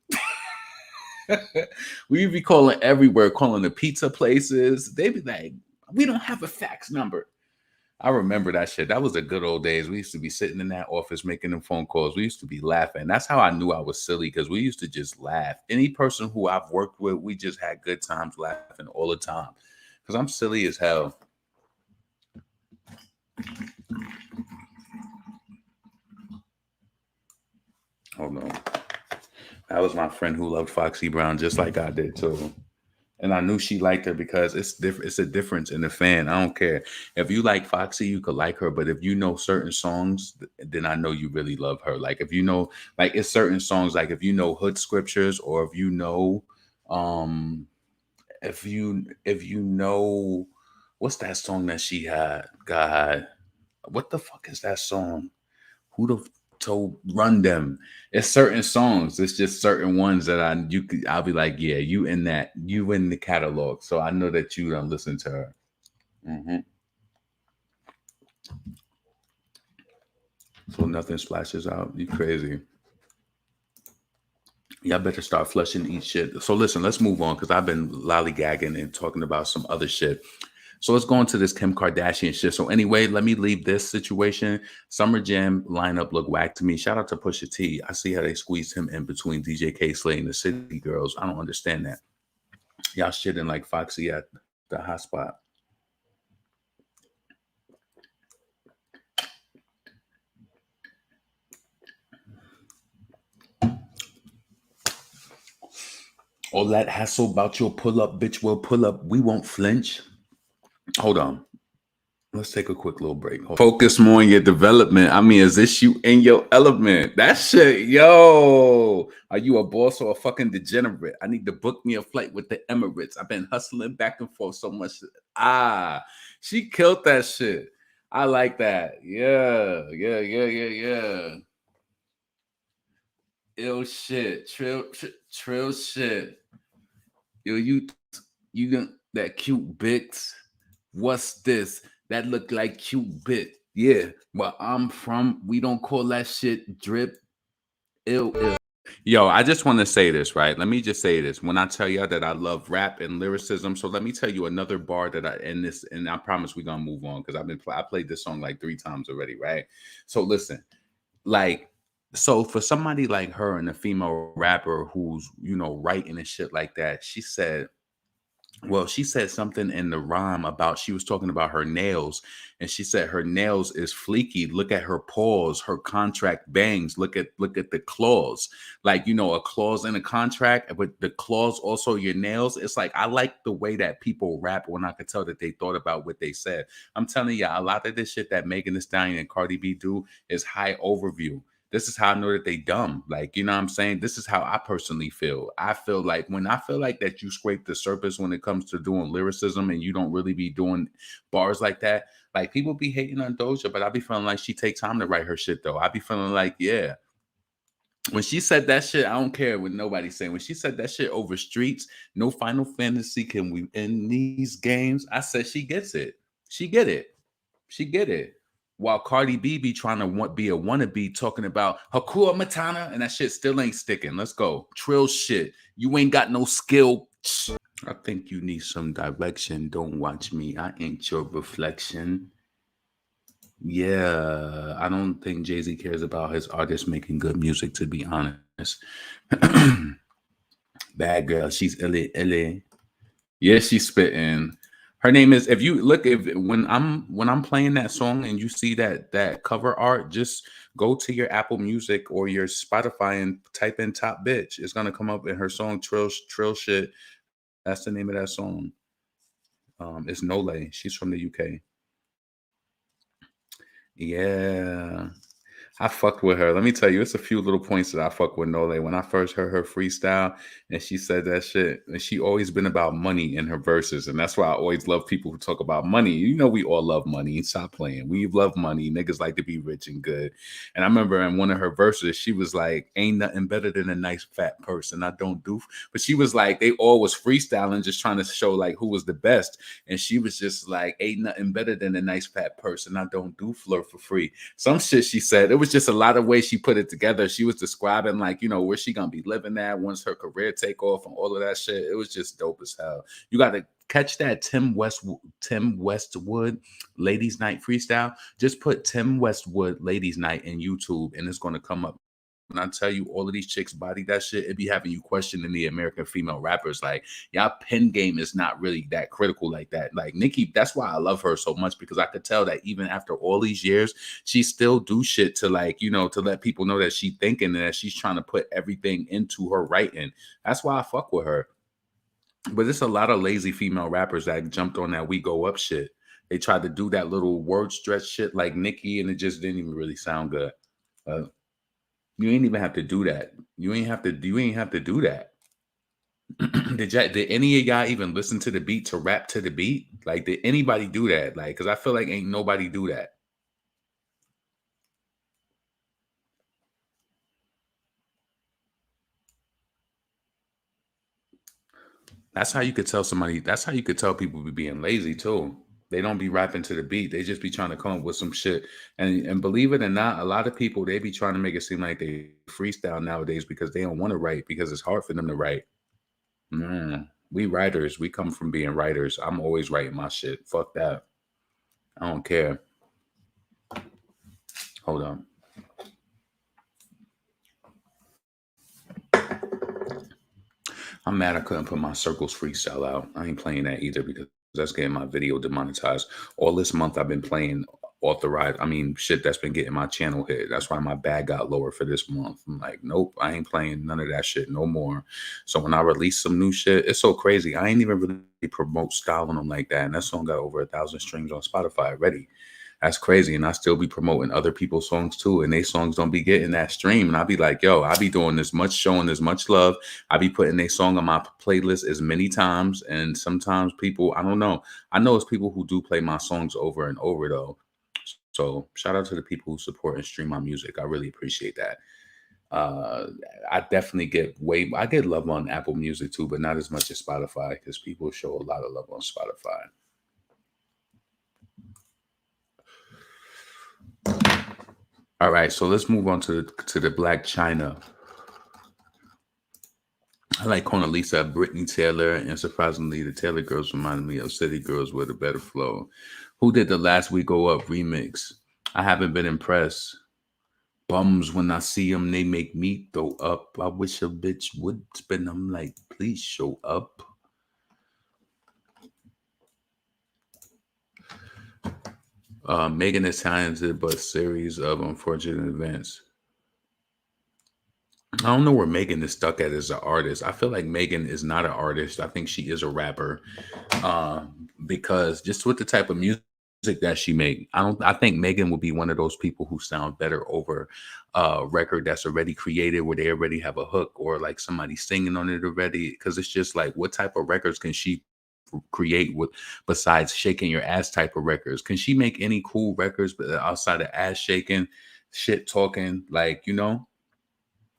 We'd be calling everywhere, calling the pizza places. They'd be like, we don't have a fax number. I remember that shit. That was the good old days. We used to be sitting in that office making them phone calls. We used to be laughing. That's how I knew I was silly, because we used to just laugh. Any person who I've worked with, we just had good times laughing all the time. Because I'm silly as hell. Hold on. That was my friend who loved Foxy Brown just like I did too. And I knew she liked her because it's different. It's a difference in the fan. I don't care. If you like Foxy, you could like her. But if you know certain songs, then I know you really love her. Like if you know, like it's certain songs, like if you know hood scriptures, or if you know, um, if you know, what's that song that she had? God, what the fuck is that song? Who the told Run Them? It's certain songs. It's just certain ones that I'll be like, yeah, you in the catalog. So I know that you don't listen to her. hmm So nothing splashes out. You crazy. Y'all better start flushing each shit. So listen, let's move on because I've been lollygagging and talking about some other shit. So let's go into this Kim Kardashian shit. So anyway, let me leave this situation. Summer Jam lineup look whack to me. Shout out to Pusha T. I see how they squeezed him in between DJ K Slay and the City Girls. I don't understand that. Y'all shitting like Foxy at the hot spot. All that hassle about your pull up, bitch, will pull up. We won't flinch. Hold on. Let's take a quick little break. Focus more on your development. I mean, is this you in your element? That shit, yo. Are you a boss or a fucking degenerate? I need to book me a flight with the Emirates. I've been hustling back and forth so much. She killed that shit. I like that. Yeah, yeah, yeah, yeah, yeah. Ill shit. Trill shit. Yo, you got that cute bits. What's this? That look like cute bit. Yeah, where I'm from, we don't call that shit drip. Ill. Yo, I just want to say this, right? Let me just say this. When I tell y'all that I love rap and lyricism, so let me tell you another bar that I in this, and I promise we're gonna move on because I played this song like 3 times already, right? So listen, like, so for somebody like her and a female rapper who's writing and shit like that, she said something in the rhyme about, she was talking about her nails, and she said her nails is fleeky. Look at her paws, her contract bangs. Look at the clause. Like, a clause in a contract, but the clause also your nails. It's like, I like the way that people rap when I could tell that they thought about what they said. I'm telling you, a lot of this shit that Megan Thee Stallion and Cardi B do is high overview. This is how I know that they dumb. Like, you know what I'm saying? This is how I personally feel. I feel like when I feel like that you scrape the surface when it comes to doing lyricism and you don't really be doing bars like that, like people be hating on Doja, but I be feeling like she take time to write her shit though. I be feeling like, yeah. When she said that shit, I don't care what nobody's saying. When she said that shit over streets, no Final Fantasy can we in these games. I said she gets it. She get it. She get it. While Cardi B be trying to be a wannabe talking about Hakua Matata, and that shit still ain't sticking. Let's go. Trill shit. You ain't got no skill. I think you need some direction. Don't watch me. I ain't your reflection. Yeah, I don't think Jay-Z cares about his artists making good music, to be honest. Bad girl, she's illy illy. Yeah, she's spitting. Her name is, if you look, if when I'm playing that song and you see that cover art, just go to your Apple Music or your Spotify and type in top bitch. It's gonna come up in her song Trill Shit. That's the name of that song. It's Nole. She's from the UK. Yeah. I fucked with her. Let me tell you, it's a few little points that I fuck with Nole. When I first heard her freestyle and she said that shit, and she always been about money in her verses. And that's why I always love people who talk about money. You know, we all love money. Stop playing. We love money. Niggas like to be rich and good. And I remember in one of her verses, she was like, ain't nothing better than a nice fat person. I don't do. But she was like, they all was freestyling, just trying to show like who was the best. And she was just like, ain't nothing better than a nice fat person. I don't do flirt for free. Some shit she said. It was just a lot of ways she put it together. She was describing like, you know, where she gonna be living at once her career take off and all of that shit. It was just dope as hell. You got to catch that Tim Westwood Ladies Night freestyle. Just put Tim Westwood Ladies Night in YouTube and it's gonna come up. When I tell you all of these chicks body that shit, it be having you questioning the American female rappers. Like, y'all pen game is not really that critical like that. Like Nicki, that's why I love her so much because I could tell that even after all these years, she still do shit to like, you know, to let people know that she thinking and that she's trying to put everything into her writing. That's why I fuck with her. But there's a lot of lazy female rappers that jumped on that we go up shit. They tried to do that little word stretch shit like Nicki, and it just didn't even really sound good. Uh, you ain't even have to do that. You ain't have to. You ain't have to do that. Did any of y'all even listen to the beat to rap to the beat? Like, did anybody do that? Like, because I feel like ain't nobody do that. That's how you could tell somebody. That's how you could tell people be being lazy too. They don't be rapping to the beat. They just be trying to come up with some shit. And believe it or not, a lot of people they be trying to make it seem like they freestyle nowadays because they don't want to write because it's hard for them to write. We writers, we come from being writers. I'm always writing my shit. Fuck that. I don't care. Hold on. I'm mad I couldn't put my Circles freestyle out. I ain't playing that either because that's getting my video demonetized. All this month I've been playing authorized. I mean, shit that's been getting my channel hit. That's why my bag got lower for this month. I'm like, nope, I ain't playing none of that shit no more. So when I release some new shit, it's so crazy. I ain't even really promote style on them like that. And that song got over 1,000 streams on Spotify already. That's crazy. And I still be promoting other people's songs too. And they songs don't be getting that stream. And I be like, yo, I be doing this much, showing this much love. I be putting a song on my playlist as many times. And sometimes people, I don't know. I know it's people who do play my songs over and over though. So shout out to the people who support and stream my music. I really appreciate that. Uh, I definitely I get love on Apple Music too, but not as much as Spotify because people show a lot of love on Spotify. All right, so let's move on to the Blac Chyna. I like Lisa, Brittany Taylor, and surprisingly, the Taylor girls reminded me of City Girls with a better flow. Who did the Last We Go Up remix? I haven't been impressed. Bums when I see them, they make me throw up. I wish a bitch would spin them like, please show up. Megan is talented, but series of unfortunate events. I don't know where Megan is stuck at as an artist. I feel like Megan is not an artist. I think she is a rapper, because just with the type of music that she make, I don't. I think Megan would be one of those people who sound better over a record that's already created, where they already have a hook or like somebody singing on it already. Because it's just like, what type of records can she create with besides shaking your ass type of records? Can she make any cool records but outside of ass shaking, shit talking, like you know?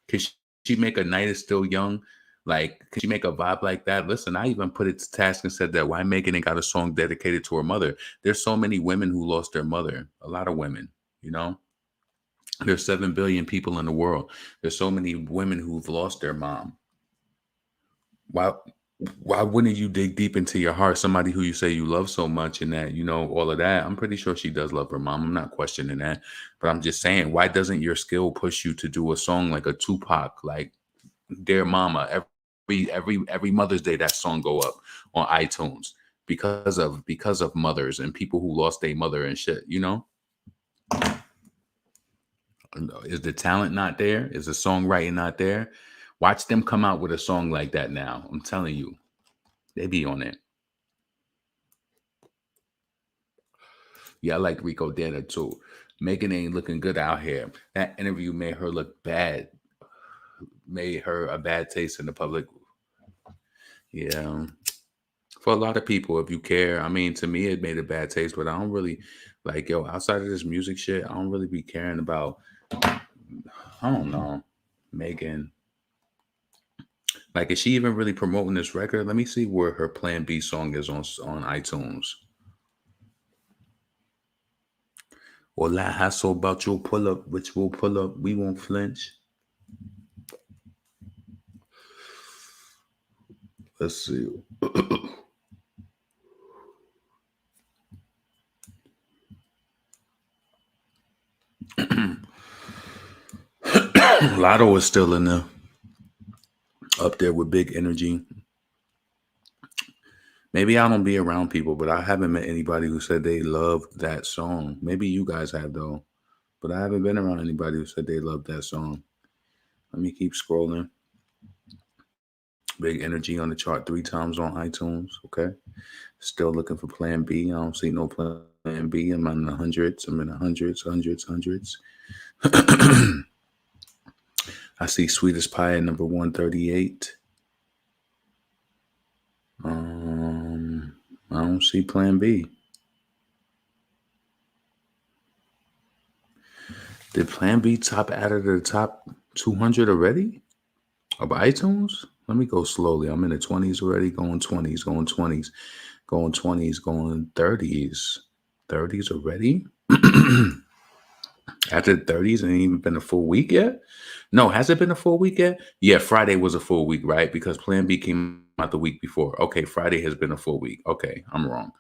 Can she make A Night Is Still Young? Like, can she make a vibe like that? Listen, I even put it to task and said that why Megan ain't got a song dedicated to her mother. There's so many women who lost their mother. A lot of women, you know? There's 7 billion people in the world. There's so many women who've lost their mom. Why? Why wouldn't you dig deep into your heart? Somebody who you say you love so much and that, all of that. I'm pretty sure she does love her mom. I'm not questioning that. But I'm just saying, why doesn't your skill push you to do a song like a Tupac, like Dear Mama? Every Mother's Day, that song go up on iTunes because of mothers and people who lost their mother and shit. Is the talent not there? Is the songwriting not there? Watch them come out with a song like that now. I'm telling you, they be on it. Yeah, I like Rico Dana too. Megan ain't looking good out here. That interview made her look bad, made her a bad taste in the public. Yeah. For a lot of people, if you care, I mean, to me, it made a bad taste, but I don't really like, yo, outside of this music shit, I don't really be caring about, I don't know, Megan. Like, is she even really promoting this record? Let me see where her Plan B song is on iTunes. Or La Hassle about your pull up, which will pull up, we won't flinch. Let's see. Lotto is still in the up there with big energy. Maybe I don't be around people, but I haven't met anybody who said they loved that song. Maybe you guys have though, but I haven't been around anybody who said they loved that song. Let me keep scrolling. Big energy on the chart 3 times on iTunes. Okay. Still looking for Plan B. I don't see no Plan B. I'm in the hundreds. I'm in the hundreds. I see Sweetest Pie at number 138. I don't see Plan B. Did Plan B top out of the top 200 already of iTunes? Let me go slowly. I'm in the 20s already, going 20s, going 20s, going 20s, going 30s. 30s already? After the 30s, ain't even been a full week yet? No, has it been a full week yet? Yeah, Friday was a full week, right? Because Plan B came out the week before. Okay, Friday has been a full week. Okay, I'm wrong.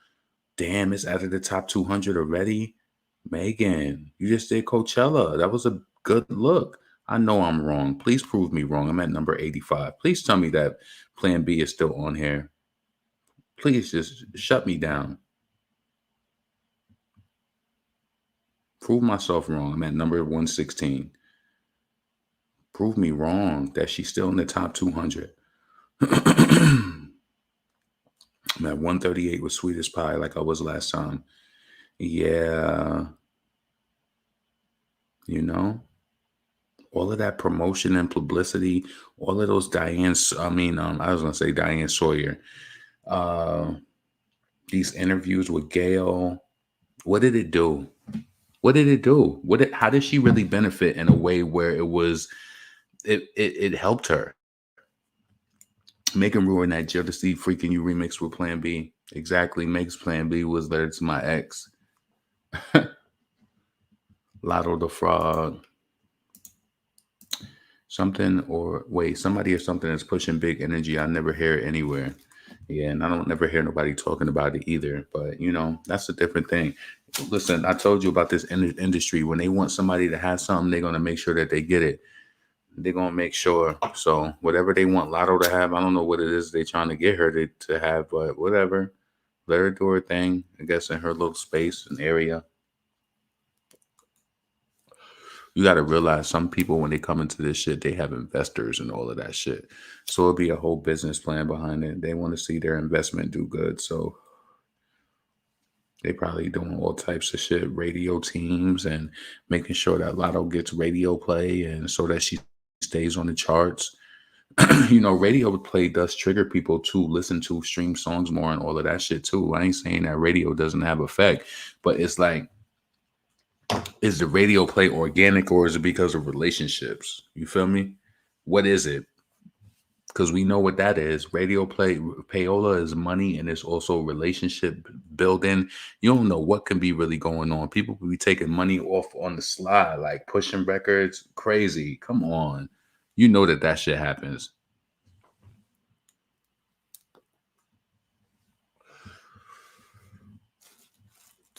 Damn, it's out of the top 200 already? Megan, you just did Coachella. That was a good look. I know I'm wrong. Please prove me wrong. I'm at number 85. Please tell me that Plan B is still on here. Please just shut me down. Prove myself wrong. I'm at number 116. Prove me wrong that she's still in the top 200. I'm at 138 with Sweetest Pie like I was last time. Yeah, you know, all of that promotion and publicity, all of those I was gonna say Diane Sawyer. Uh, these interviews with Gail. What did it do? What did it do? How did she really benefit in a way where it helped her? Megan ruined that Jealousy Freaking You remix with Plan B. Exactly. Makes Plan B was there to my ex. Lotto the Frog. Something or wait, somebody or something that's pushing big energy. I never hear it anywhere. Yeah, and I don't never hear nobody talking about it either. But that's a different thing. Listen, I told you about this industry. When they want somebody to have something, they're gonna make sure that they get it. They're gonna make sure. So whatever they want Lotto to have, I don't know what it is they're trying to get her to have, but whatever. Let her do her thing, I guess, in her little space and area. You got to realize some people, when they come into this shit, they have investors and all of that shit. So it'll be a whole business plan behind it. They want to see their investment do good. So they probably doing all types of shit, radio teams and making sure that Lotto gets radio play and so that she stays on the charts. Radio play does trigger people to listen to stream songs more and all of that shit too. I ain't saying that radio doesn't have effect, but it's like, is the radio play organic or is it because of relationships? You feel me? What is it? Because we know what that is. Radio play payola is money and it's also relationship building. You don't know what can be really going on. People will be taking money off on the slide, like pushing records. Crazy. Come on. You know that shit happens.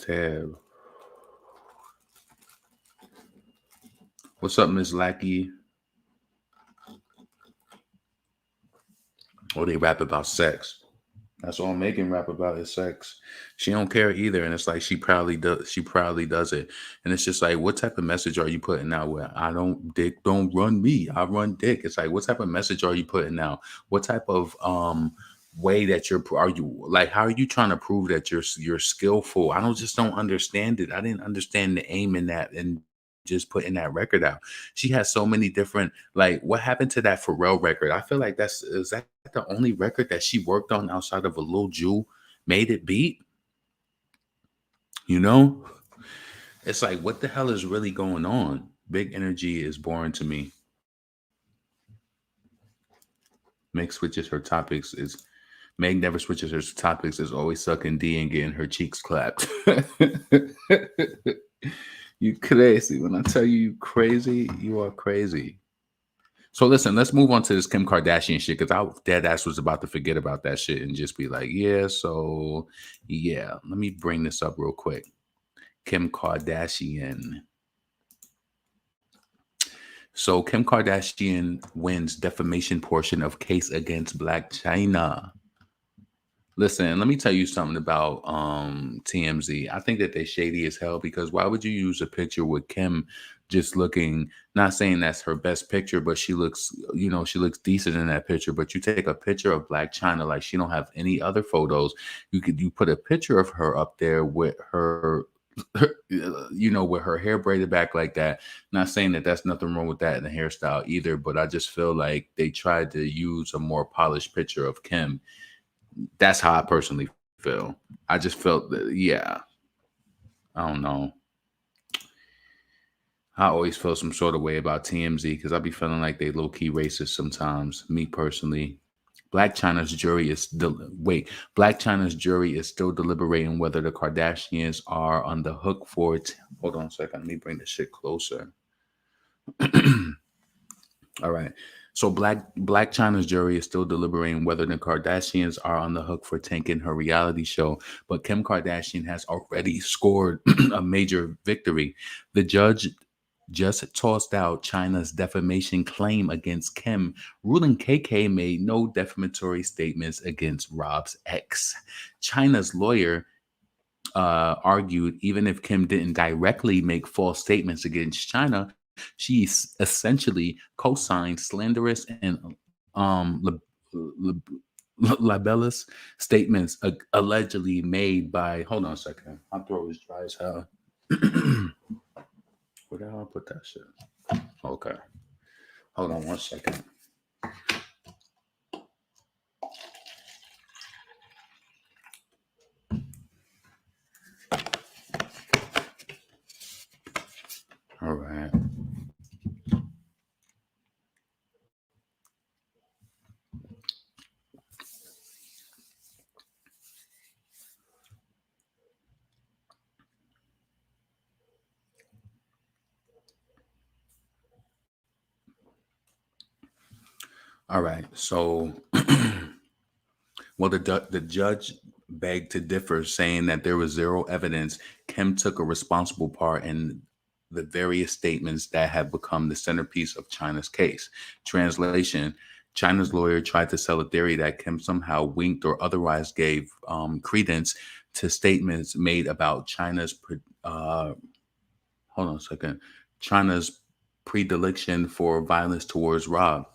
Tab. What's up, Miss Lackey? Oh, they rap about sex. That's all Megan rap about is sex. She don't care either, and it's like she proudly does. She proudly does it, and it's just like, what type of message are you putting out? Where I don't dick, don't run me. I run dick. It's like, what type of message are you putting out? What type of way that are you like? How are you trying to prove that you're skillful? I don't understand it. I didn't understand the aim in that and just putting that record out. She has so many different like. What happened to that Pharrell record? I feel like is that the only record that she worked on outside of a Lil Jew made it beat? You know, it's like, what the hell is really going on? Big Energy is boring to me. Meg switches her topics is Meg never switches her topics, is always sucking D and getting her cheeks clapped. You crazy. When I tell you crazy, you are crazy. So listen, let's move on to this Kim Kardashian shit, because I dead ass was about to forget about that shit and just be like, yeah, so yeah. Let me bring this up real quick. Kim Kardashian. So Kim Kardashian wins defamation portion of case against Blac Chyna. Listen, let me tell you something about TMZ. I think that they're shady as hell, because why would you use a picture with Kim just looking, not saying that's her best picture, but she looks, she looks decent in that picture. But you take a picture of Blac Chyna like she don't have any other photos. You put a picture of her up there with her with her hair braided back like that. Not saying that that's nothing wrong with that in the hairstyle either, but I just feel like they tried to use a more polished picture of Kim. That's how I personally feel. I just felt that, yeah. I don't know. I always feel some sort of way about TMZ because I be feeling like they low key racist sometimes. Me personally, Blac Chyna's jury is Blac Chyna's jury is still deliberating whether the Kardashians are on the hook for it. Hold on a second. Let me bring this shit closer. All right. So Blac Chyna's jury is still deliberating whether the Kardashians are on the hook for tanking her reality show, but Kim Kardashian has already scored a major victory. The judge just tossed out Chyna's defamation claim against Kim, ruling KK made no defamatory statements against Rob's ex. Chyna's lawyer argued even if Kim didn't directly make false statements against Chyna, she essentially co-signed slanderous and libelous statements allegedly made by. Hold on a second. My throat is dry as hell. Where the hell I put that shit? Okay. Hold on 1 second. All right. All right. So, well, the judge begged to differ, saying that there was zero evidence Kim took a responsible part in the various statements that have become the centerpiece of Chyna's case. Translation: Chyna's lawyer tried to sell a theory that Kim somehow winked or otherwise gave credence to statements made about hold on a second, Chyna's predilection for violence towards Rob.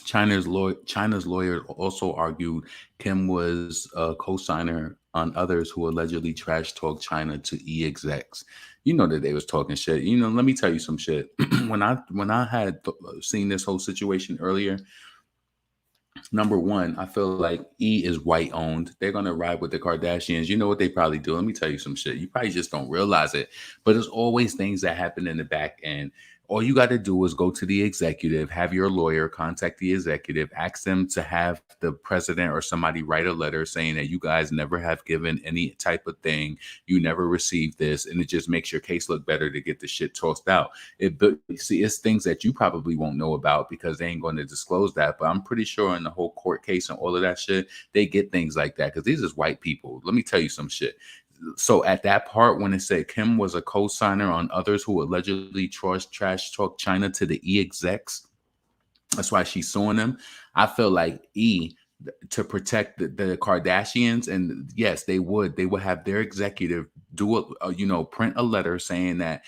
Chyna's lawyer also argued Kim was a co-signer on others who allegedly trash talked Chyna to execs. You know that they was talking shit. Let me tell you some shit. when I had seen this whole situation earlier, number one, I feel like E is white owned. They're gonna ride with the Kardashians. You know what they probably do? Let me tell you some shit. You probably just don't realize it, but there's always things that happen in the back end. All you got to do is go to the executive, have your lawyer contact the executive, ask them to have the president or somebody write a letter saying that you guys never have given any type of thing, you never received this, and it just makes your case look better to get the shit tossed out. It's things that you probably won't know about because they ain't going to disclose that. But I'm pretty sure in the whole court case and all of that shit, they get things like that because these is white people. Let me tell you some shit. So at that part when it said Kim was a co-signer on others who allegedly trash talk China to the E execs, that's why she's suing them. I feel like to protect the Kardashians, and yes, they would have their executive do print a letter saying that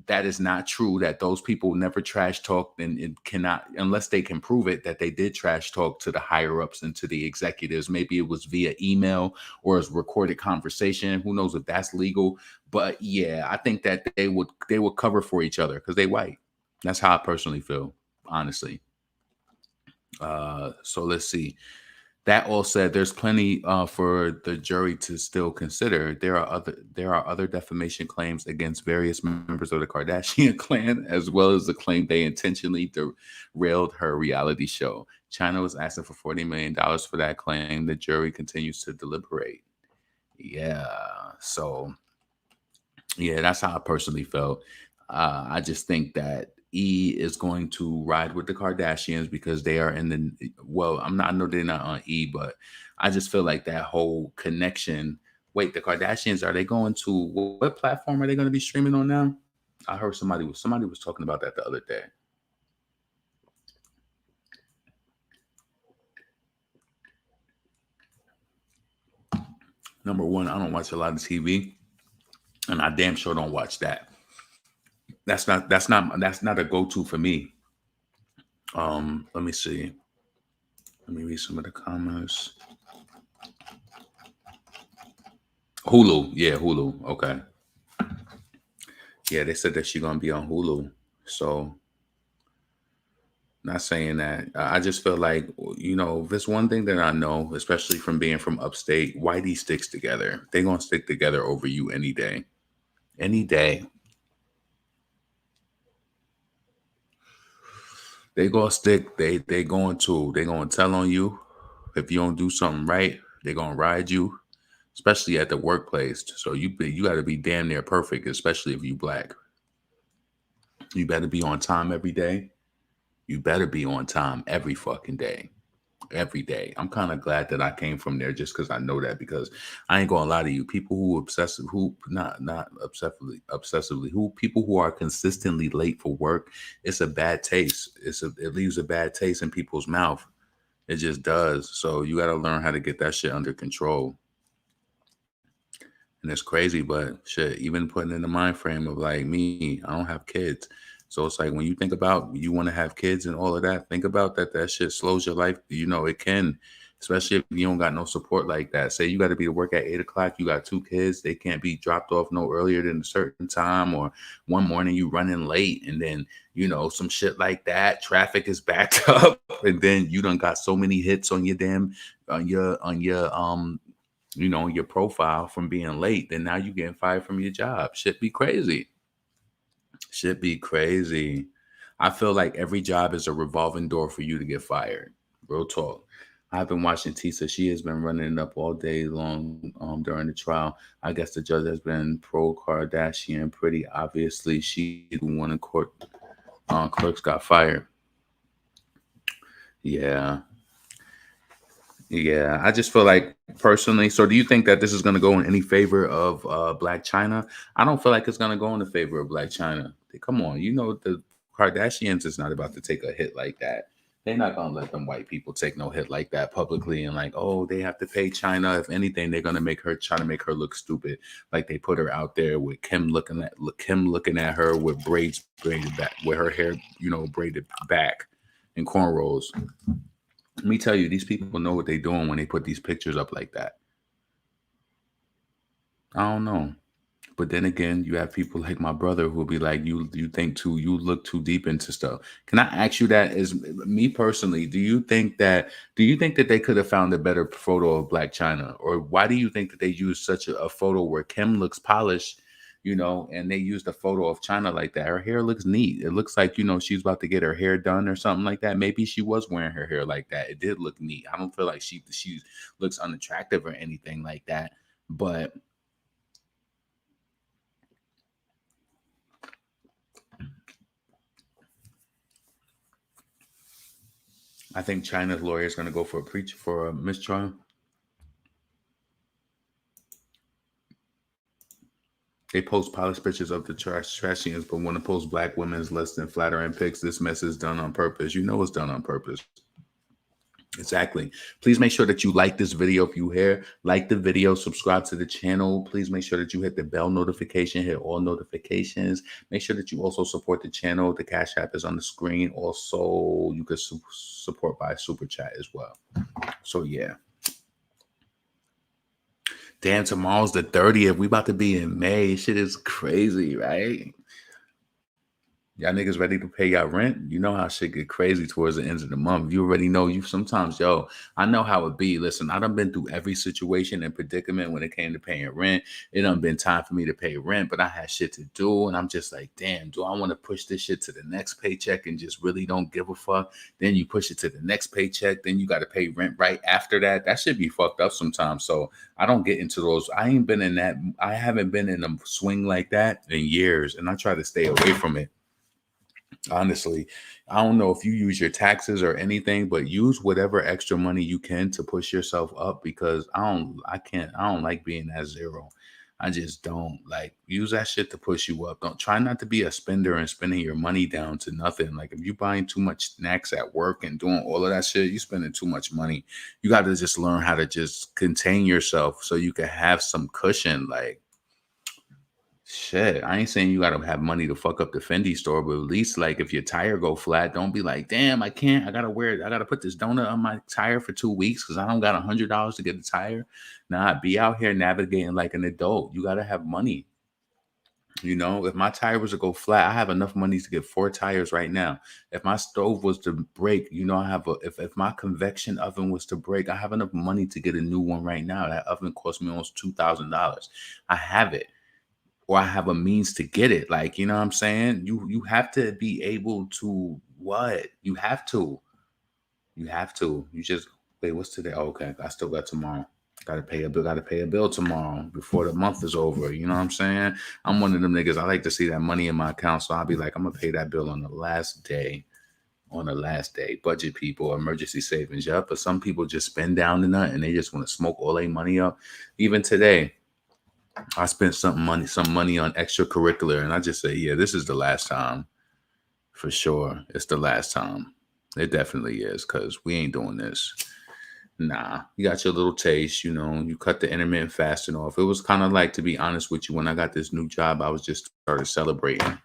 that is not true, that those people never trash talked, and it cannot, unless they can prove it, that they did trash talk to the higher ups and to the executives. Maybe it was via email or as recorded conversation. Who knows if that's legal? But yeah, I think that they would cover for each other because they white. That's how I personally feel, honestly. So let's see. That all said, there's plenty for the jury to still consider. There are other defamation claims against various members of the Kardashian clan, as well as the claim they intentionally derailed her reality show. China was asking for $40 million for that claim. The jury continues to deliberate. Yeah. So yeah, that's how I personally felt. I just think that E is going to ride with the Kardashians because they are in the, well, I'm not, I know they're not on E, but I just feel like that whole connection. Wait, the Kardashians, are they going to, what platform are they going to be streaming on now? I heard somebody was talking about that the other day. Number one, I don't watch a lot of TV, and I damn sure don't watch that. That's not a go-to for me. Let me see. Let me read some of the comments. Hulu. Yeah, Hulu. Okay. Yeah, they said that she's gonna be on Hulu. So not saying that. I just feel like, if it's one thing that I know, especially from being from upstate, Whitey sticks together. They gonna stick together over you any day. Any day. They gonna stick, they gonna tell on you. If you don't do something right, they gonna ride you, especially at the workplace. So you gotta be damn near perfect, especially if you black. You better be on time every day. You better be on time every fucking day. Every day. I'm kind of glad that I came from there just because I know that, because I ain't gonna lie to you. People who not obsessively, who people who are consistently late for work, it's a bad taste. It leaves a bad taste in people's mouth. It just does. So you gotta learn how to get that shit under control. And it's crazy, but shit, even putting in the mind frame of like me, I don't have kids. So it's like when you think about you want to have kids and all of that, think about that shit slows your life. It can, especially if you don't got no support like that. Say you got to be to work at 8 o'clock, you got two kids, they can't be dropped off no earlier than a certain time, or one morning you running late, and then some shit like that. Traffic is backed up, and then you done got so many hits on your damn your profile from being late, then now you getting fired from your job. Should be crazy. Should be crazy. I feel like every job is a revolving door for you to get fired. Real talk. I've been watching Tisa. She has been running it up all day long during the trial. I guess the judge has been pro Kardashian. Pretty obviously, she the one in court. Clerks got fired. Yeah. Yeah, I just feel like personally. So, do you think that this is going to go in any favor of Blac Chyna? I don't feel like it's going to go in the favor of Blac Chyna. Come on, the Kardashians is not about to take a hit like that. They're not going to let them white people take no hit like that publicly, and like, oh, they have to pay China. If anything, they're going to try to make her look stupid. Like they put her out there with Kim looking at her with braids braided back, with her hair, braided back and cornrows. Let me tell you, these people know what they're doing when they put these pictures up like that. I don't know. But then again, you have people like my brother who will be like, you look too deep into stuff. Can I ask you that, as me personally, do you think that they could have found a better photo of Blac Chyna? Or why do you think that they used such a photo where Kim looks polished, and they used a photo of China like that? Her hair looks neat. It looks like, she's about to get her hair done or something like that. Maybe she was wearing her hair like that. It did look neat. I don't feel like she looks unattractive or anything like that. But I think China's lawyer is going to go for a mistrial. They post polished pictures of the trashians, but want to post black women's less than flattering pics. This mess is done on purpose. You know it's done on purpose. Exactly. Please make sure that you like this video if you here. Like the video, subscribe to the channel. Please make sure that you hit the bell notification, hit all notifications. Make sure that you also support the channel. The Cash App is on the screen. Also, you can support by super chat as well. So yeah. Damn, tomorrow's the 30th. We about to be in May. Shit is crazy, right? Y'all niggas ready to pay y'all rent? You know how shit get crazy towards the ends of the month. You already know you sometimes, yo, I know how it be. Listen, I done been through every situation and predicament when it came to paying rent. It done been time for me to pay rent, but I had shit to do. And I'm just like, damn, do I want to push this shit to the next paycheck and just really don't give a fuck? Then you push it to the next paycheck. Then you got to pay rent right after that. That should be fucked up sometimes. So I don't get into those. I ain't been in that. I haven't been in a swing like that in years. And I try to stay away from it. Honestly, I don't know if you use your taxes or anything, but use whatever extra money you can to push yourself up because I don't like being at zero. I just don't like use that shit to push you up. Don't try not to be a spender and spending your money down to nothing. Like if you're buying too much snacks at work and doing all of that shit, you're spending too much money. You got to just learn how to just contain yourself so you can have some cushion. Like, shit, I ain't saying you gotta have money to fuck up the Fendi store, but at least like if your tire go flat, don't be like, damn, I can't. I gotta wear it. I gotta put this donut on my tire for 2 weeks because I don't got $100 to get a tire. Nah, be out here navigating like an adult. You gotta have money. You know, if my tire was to go flat, I have enough money to get 4 tires right now. If my stove was to break, you know, I have a if my convection oven was to break, I have enough money to get a new one right now. That oven cost me almost $2,000. I have it or I have a means to get it. Like, you know what I'm saying? You have to be able to what? You have to. You have to. You just wait, what's today? Oh, okay. I still got tomorrow. Gotta pay a bill, gotta pay a bill tomorrow before the month is over. You know what I'm saying? I'm one of them niggas. I like to see that money in my account. So I'll be like, I'm gonna pay that bill on the last day. On the last day. Budget people, emergency savings. Yeah. But some people just spend down the nut and they just want to smoke all their money up. Even today. I spent some money on extracurricular, and I just say, yeah, this is the last time for sure. It's the last time. It definitely is because we ain't doing this. Nah, you got your little taste, you know, you cut the intermittent fasting off. It was kind of like, to be honest with you, when I got this new job, I was just started celebrating.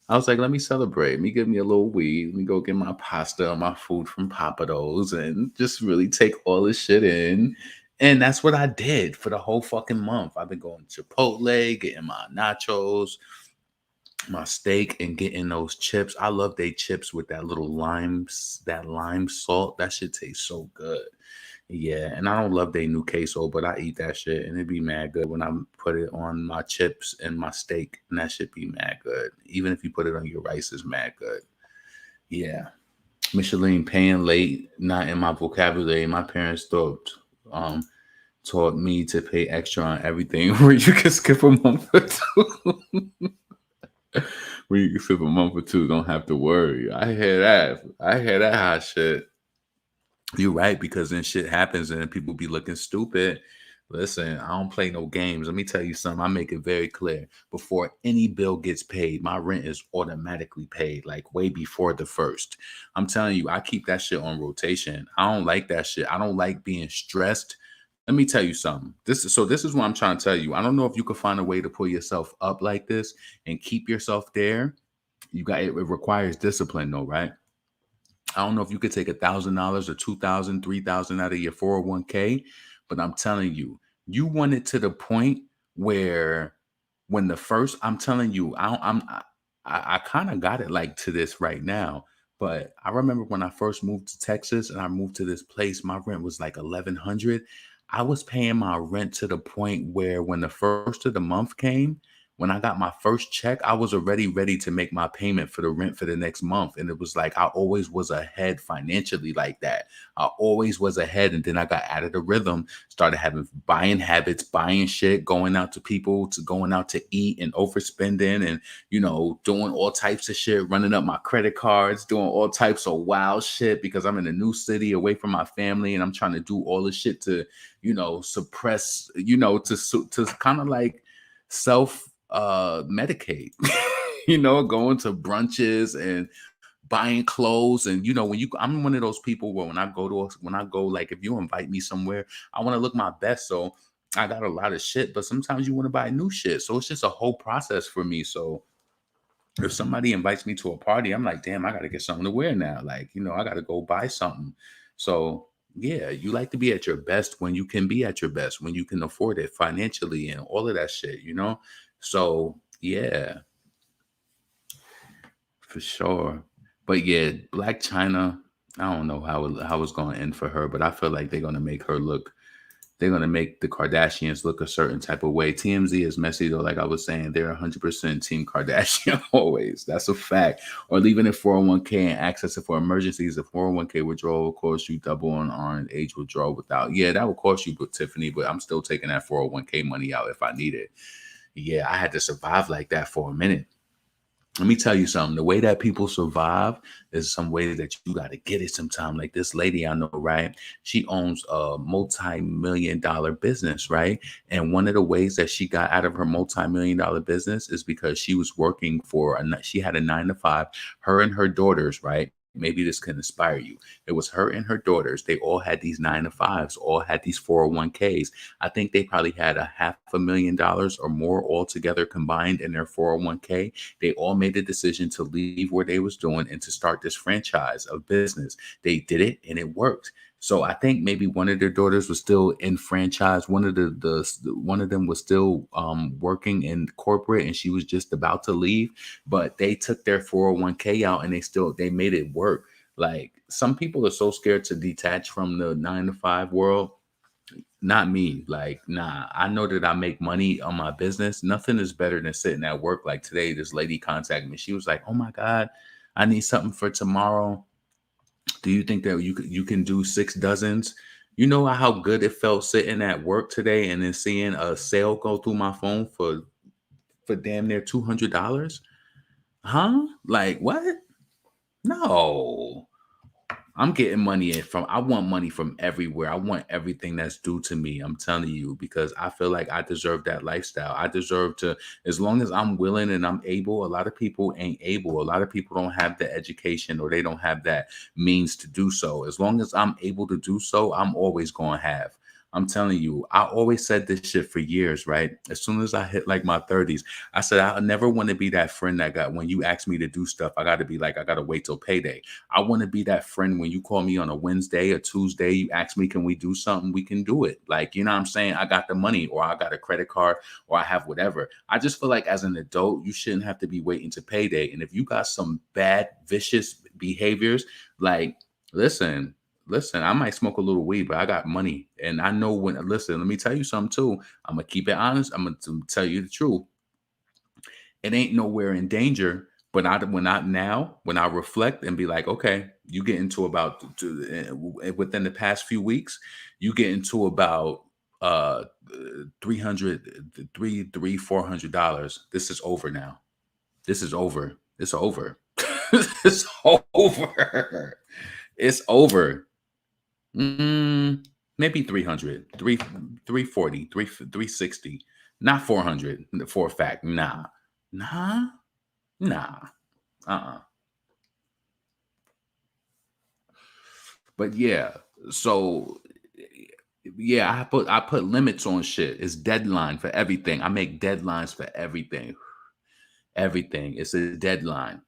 I was like, let me celebrate. Let me give me a little weed. Let me go get my pasta or my food from Papados and just really take all this shit in. And that's what I did for the whole fucking month. I've been going to Chipotle, getting my nachos, my steak, and getting those chips. I love they chips with that little that lime salt. That shit tastes so good. Yeah, and I don't love they new queso, but I eat that shit and it be mad good when I put it on my chips and my steak, and that shit be mad good. Even if you put it on your rice, it's mad good. Yeah. Michelin paying late, not in my vocabulary. My parents um taught me to pay extra on everything where you can skip a month or two. Where you can skip a month or two, don't have to worry. I hear that. I hear that hot shit. You're right, because then shit happens and then people be looking stupid. Listen, I don't play no games. Let me tell you something. I make it very clear. Before any bill gets paid, my rent is automatically paid, like way before the first. I'm telling you, I keep that shit on rotation. I don't like that shit. I don't like being stressed. Let me tell you something. This is what I'm trying to tell you. I don't know if you could find a way to pull yourself up like this and keep yourself there. It requires discipline though, right? I don't know if you could take $1,000 or 2,000, 3,000 out of your 401k, but I'm telling you, you want it to the point where when the first, I'm telling you, I kind of got it like to this right now. But I remember when I first moved to Texas and I moved to this place, my rent was like 1,100. I was paying my rent to the point where when the first of the month came, when I got my first check, I was already ready to make my payment for the rent for the next month. And it was like I always was ahead financially like that. I always was ahead. And then I got out of the rhythm, started having buying habits, buying shit, going out to people, to going out to eat and overspending and, you know, doing all types of shit, running up my credit cards, doing all types of wild shit because I'm in a new city away from my family and I'm trying to do all this shit to, you know, suppress, you know, to kind of like self medicate. Going to brunches and buying clothes. And I'm one of those people where when I go, like, if you invite me somewhere, I want to look my best. So I got a lot of shit, but sometimes you want to buy new shit. So it's just a whole process for me. So if somebody invites me to a party, I'm like, damn, I got to get something to wear now. Like, I got to go buy something. So yeah, you like to be at your best when you can be at your best, when you can afford it financially and all of that shit. So yeah, for sure. But yeah, Black China, I don't know how it's going to end for her, but I feel like they're going to make the Kardashians look a certain type of way. TMZ is messy though. Like I was saying, they're 100% Team Kardashian always. That's a fact. Or leaving it 401k and access it for emergencies. A 401k withdrawal will cost you double on age withdrawal without. Yeah, that will cost you, but Tiffany, but I'm still taking that 401k money out if I need it. Yeah, I had to survive like that for a minute. Let me tell you something. The way that people survive is some way that you got to get it sometime. Like this lady I know, right? She owns a multi-million dollar business, right? And one of the ways that she got out of her multi-million dollar business is because she was working she had a 9 to 5, her and her daughters, right? Maybe this can inspire you. It was her and her daughters. They all had these 9 to 5s, all had these 401ks. I think they probably had a $500,000 or more altogether combined in their 401k. They all made a decision to leave what they was doing and to start this franchise of business. They did it and it worked. So I think maybe one of their daughters was still in franchise. One of one of them was still working in corporate, and she was just about to leave. But they took their 401k out, and they made it work. Like some people are so scared to detach from the 9 to 5 world. Not me. Like, nah, I know that I make money on my business. Nothing is better than sitting at work. Like today, this lady contacted me. She was like, "Oh my God, I need something for tomorrow. Do you think that you can do 6 dozens?" You know how good it felt sitting at work today and then seeing a sale go through my phone for damn near $200? Huh? Like what? No. I'm getting money I want money from everywhere. I want everything that's due to me. I'm telling you, because I feel like I deserve that lifestyle. I deserve to, as long as I'm willing and I'm able. A lot of people ain't able. A lot of people don't have the education or they don't have that means to do so. As long as I'm able to do so, I'm always going to have. I'm telling you, I always said this shit for years, right? As soon as I hit like my 30s, I said, I never want to be that friend that when you ask me to do stuff, I got to be like, I got to wait till payday. I want to be that friend when you call me on a Wednesday or Tuesday, you ask me, can we do something? We can do it. Like, you know what I'm saying? I got the money or I got a credit card or I have whatever. I just feel like as an adult, you shouldn't have to be waiting to payday. And if you got some bad, vicious behaviors, like, listen, I might smoke a little weed, but I got money. And I know listen, let me tell you something too. I'm going to keep it honest. I'm going to tell you the truth. It ain't nowhere in danger. But when I reflect and be like, okay, you get into within the past few weeks, you get into about uh 300 $400. This is over now. This is over. It's over. It's over. It's over. Maybe 300, 340, 360, not 400 for a fact. Nah. Nah. Uh-uh. But yeah, so yeah, I put limits on shit. It's deadline for everything. I make deadlines for everything. Everything. It's a deadline.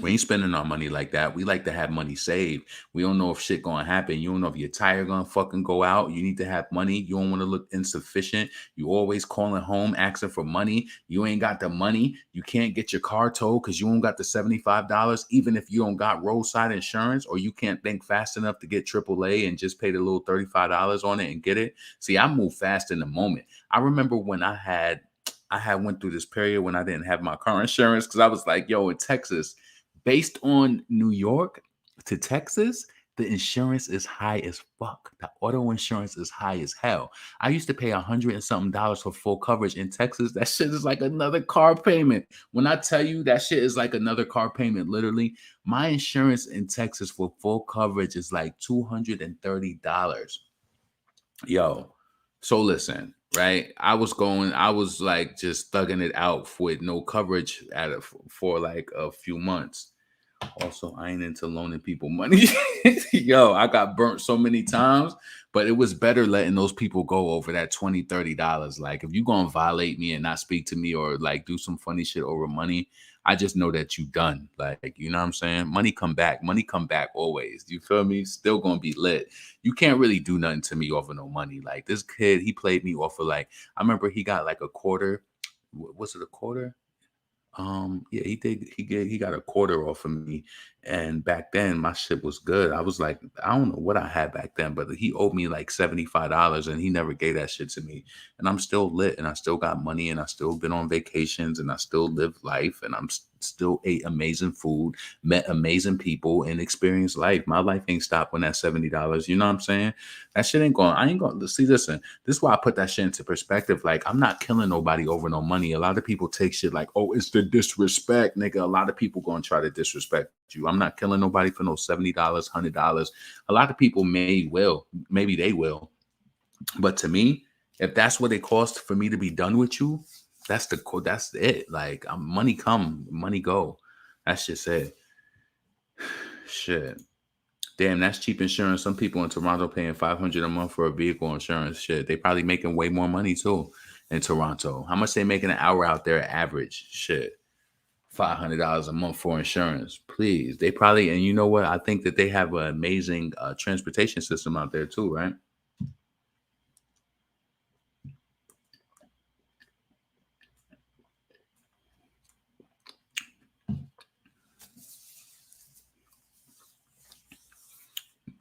We ain't spending our money like that. We like to have money saved. We don't know if shit gonna happen. You don't know if your tire gonna fucking go out. You need to have money. You don't want to look insufficient. You always calling home asking for money. You ain't got the money. You can't get your car towed because you don't got the $75. Even if you don't got roadside insurance, or you can't think fast enough to get AAA and just pay the little $35 on it and get it. See, I move fast in the moment. I remember when I had went through this period when I didn't have my car insurance because I was like, yo, in Texas, based on New York to Texas, the insurance is high as fuck. The auto insurance is high as hell. I used to pay $100 and something for full coverage in Texas. That shit is like another car payment. When I tell you that shit is like another car payment, literally, my insurance in Texas for full coverage is like $230. Yo, so listen. right? I was like just thugging it out with no coverage for like a few months. Also, I ain't into loaning people money. Yo, I got burnt so many times, but it was better letting those people go over that $20, $30. Like, if you gonna violate me and not speak to me or like do some funny shit over money, I just know that you done. Like, you know what I'm saying? Money come back. Money come back always. You feel me? Still gonna be lit. You can't really do nothing to me over no money. Like this kid, he played me off of like, I remember he got like a quarter. Was it a quarter? Yeah, he did. He got a quarter off of me, and back then my shit was good. I was like, I don't know what I had back then, but he owed me like $75, and he never gave that shit to me. And I'm still lit, and I still got money, and I still been on vacations, and I still live life, and still ate amazing food, met amazing people, and experienced life. My life ain't stopped when that $70. You know what I'm saying? That shit ain't going. I ain't going to see. Listen, this is why I put that shit into perspective. Like, I'm not killing nobody over no money. A lot of people take shit like, oh, it's the disrespect, nigga. A lot of people going to try to disrespect you. I'm not killing nobody for no $70, $100. A lot of people maybe they will. But to me, if that's what it costs for me to be done with you, that's it. Like, money come, money go. That's just it. Shit. Damn, that's cheap insurance. Some people in Toronto paying $500 a month for a vehicle insurance. Shit, they probably making way more money too in Toronto. How much they making an hour out there average? Shit, $500 a month for insurance. Please, they probably. And you know what? I think that they have an amazing transportation system out there too, right?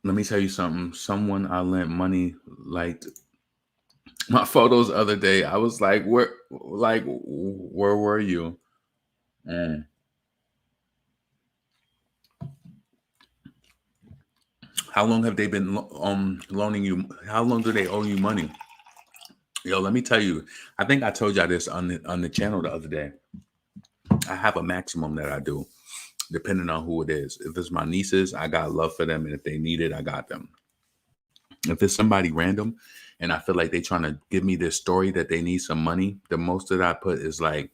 Let me tell you something. Someone I lent money liked my photos the other day. I was where were you? Mm. How long have they been loaning you? How long do they owe you money? Yo, let me tell you. I think I told y'all this on the channel the other day. I have a maximum that I do, depending on who it is. If it's my nieces, I got love for them, and if they need it, I got them. If it's somebody random, and I feel like they trying to give me this story that they need some money, the most that I put is like,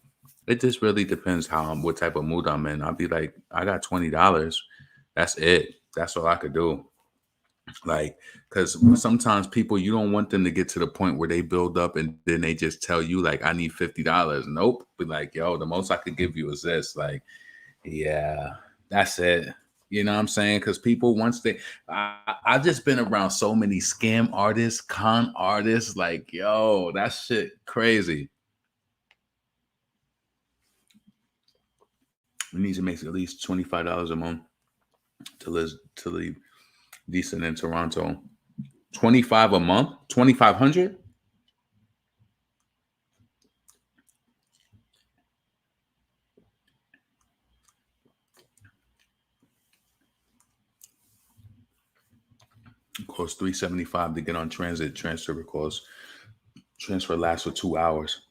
it just really depends what type of mood I'm in. I'll be like, I got $20. That's it. That's all I could do. Like, because sometimes people, you don't want them to get to the point where they build up and then they just tell you like, I need $50. Nope. Be like, yo, the most I could give you is this. Like, yeah, that's it. You know what I'm saying? Because people, once I've just been around so many scam artists, con artists. Like, yo, that shit crazy. You need to make at least $25 a month to live decent in Toronto. 25 a month, 2,500. It costs $375 to get on transit. Transfer lasts for 2 hours.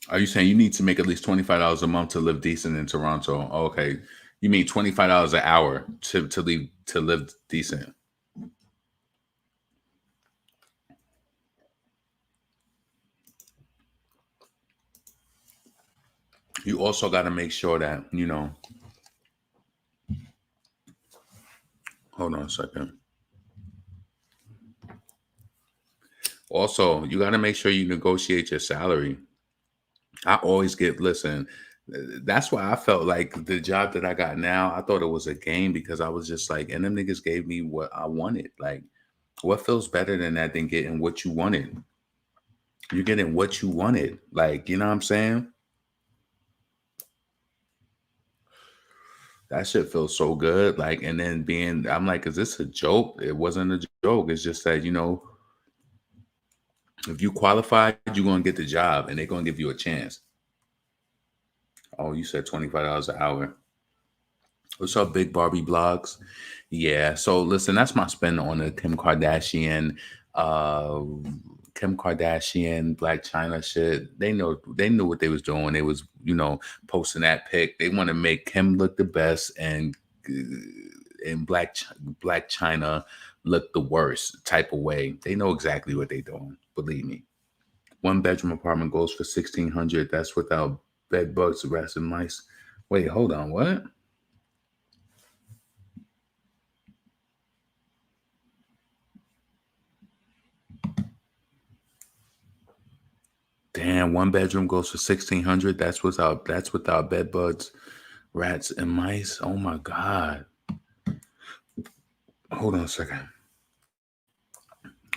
Are you saying you need to make at least $25 a month to live decent in Toronto? Okay, you mean $25 an hour to live decent? You also got to make sure that Hold on a second. Also, you got to make sure you negotiate your salary. I always get listen. That's why I felt like the job that I got now, I thought it was a game because I was just like, and them niggas gave me what I wanted. Like, what feels better than that than getting what you wanted? You're getting what you wanted. Like, you know what I'm saying? That shit feels so good. Like, and then I'm like, is this a joke? It wasn't a joke. It's just that, if you qualified, you're gonna get the job and they're gonna give you a chance. Oh, you said $25 an hour. What's up, Big Barbie Blogs? Yeah. So listen, that's my spin on the uh Kim Kardashian, Blac Chyna shit. They knew what they was doing. They was, posting that pic. They want to make Kim look the best and Black China look the worst type of way. They know exactly what they're doing. Believe me. One bedroom apartment goes for 1,600. That's without bed bugs, rats, and mice. Wait, hold on. What? Damn, one bedroom goes for 1,600. That's without bed bugs, rats, and mice. Oh my god. Hold on a second.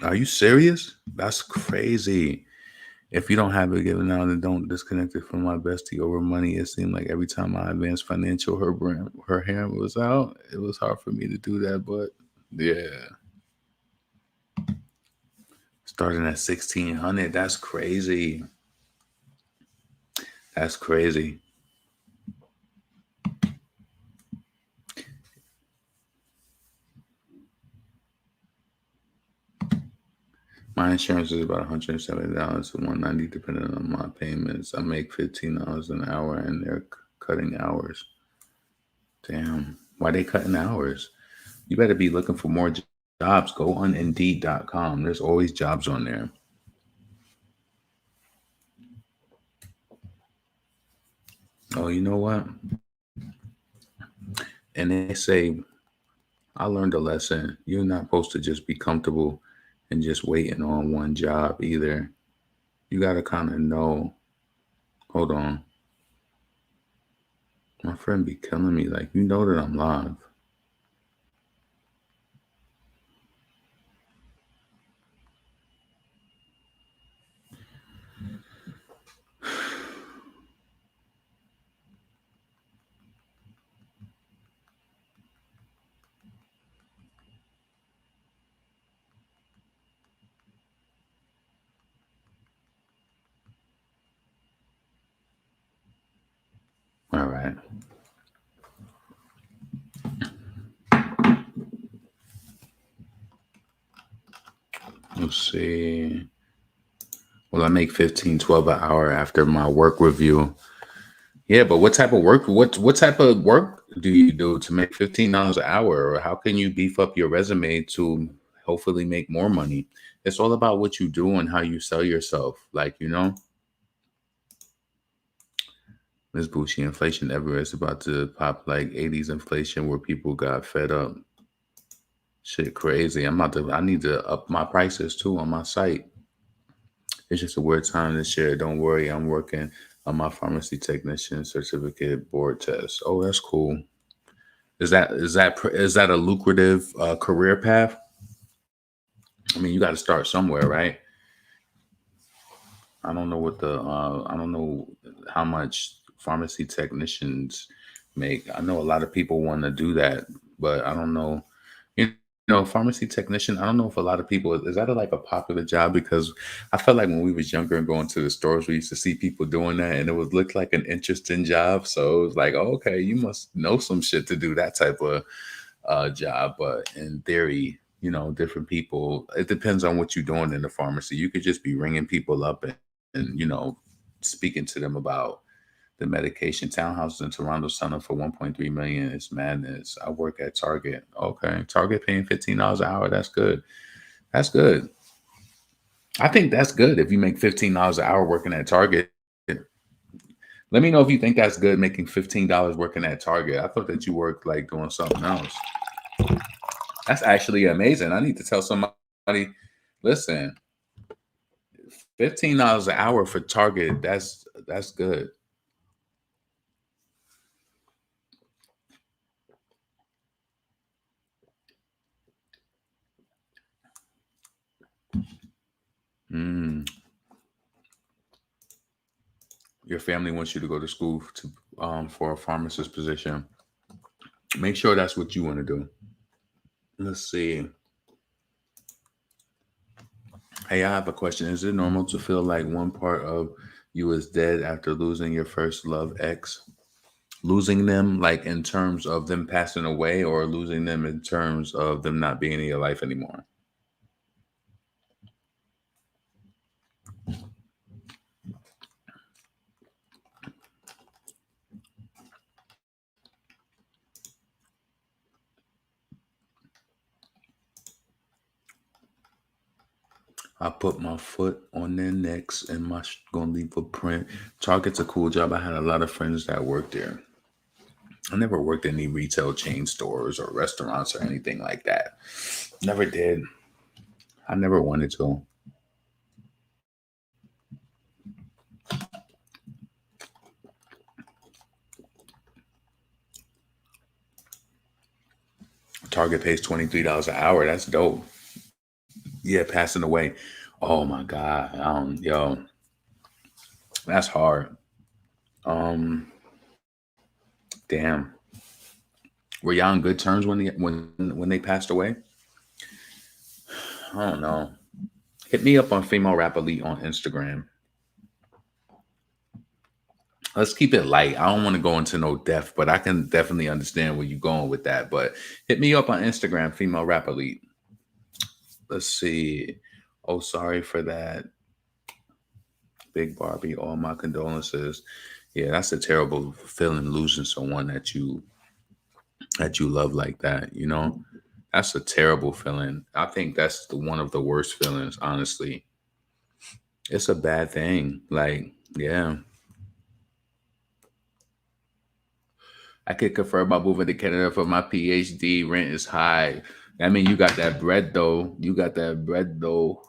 Are you serious? That's crazy. If you don't have it given out and don't disconnect it from my bestie over money, it seemed like every time I advanced financial, her hand was out. It was hard for me to do that, but yeah, starting at 1,600. That's crazy. That's crazy. My insurance is about $170 to $190 depending on my payments. I make $15 an hour, and they're cutting hours. Damn, why they cutting hours? You better be looking for more jobs. Go on Indeed.com. There's always jobs on there. Oh, you know what? And they say, I learned a lesson. You're not supposed to just be comfortable and just waiting on one job either. You got to kind of know. Hold on. My friend be killing me. Like, you know that I'm live. All right. Let's see. Well, I make 15, 12 an hour after my work review. Yeah, but what type of work? What type of work do you do to make $15 an hour? Or how can you beef up your resume to hopefully make more money? It's all about what you do and how you sell yourself. Like, Miss Bushi, inflation everywhere. It's about to pop like 80s inflation where people got fed up. Shit crazy. I need to up my prices too on my site. It's just a weird time this year. Don't worry, I'm working on my pharmacy technician certificate board test. Oh, that's cool. Is that a lucrative career path? I mean, you got to start somewhere, right? I don't know how much pharmacy technicians make. I know a lot of people want to do that, but I don't know. You pharmacy technician. I don't know if a lot of people is that like a popular job because I felt like when we was younger and going to the stores, we used to see people doing that, and it would look like an interesting job. So it was like, oh, okay, you must know some shit to do that type of job. But in theory, different people. It depends on what you're doing in the pharmacy. You could just be ringing people up and speaking to them about the medication. Townhouses in Toronto selling for 1.3 million. It's madness. I work at Target. Okay, Target paying $15 an hour. That's good. That's good. I think that's good if you make $15 an hour working at Target. Let me know if you think that's good making $15 working at Target. I thought that you worked like doing something else. That's actually amazing. I need to tell somebody, listen, $15 an hour for Target, that's good. Mm. Your family wants you to go to school for a pharmacist position. Make sure that's what you want to do. Let's see. Hey, I have a question. Is it normal to feel like one part of you is dead after losing your first love ex? Losing them, like in terms of them passing away, or losing them in terms of them not being in your life anymore? I put my foot on their necks and gonna leave a print. Target's a cool job. I had a lot of friends that worked there. I never worked in any retail chain stores or restaurants or anything like that. Never did. I never wanted to. Target pays $23 an hour. That's dope. Yeah, passing away. Oh my God. Yo, that's hard. Um, damn. Were y'all on good terms when they passed away? I don't know. Hit me up on Female Rap Elite on Instagram. Let's keep it light. I don't want to go into no depth, but I can definitely understand where you're going with that. But hit me up on Instagram, Female Rap Elite. Let's see. Oh, sorry for that. Big Barbie, all my condolences. Yeah, that's a terrible feeling losing someone that you love like that, you know? That's a terrible feeling. I think that's one of the worst feelings, honestly. It's a bad thing. Like, yeah. I could confirm about moving to Canada for my PhD. Rent is high. I mean, you got that bread though. You got that bread though.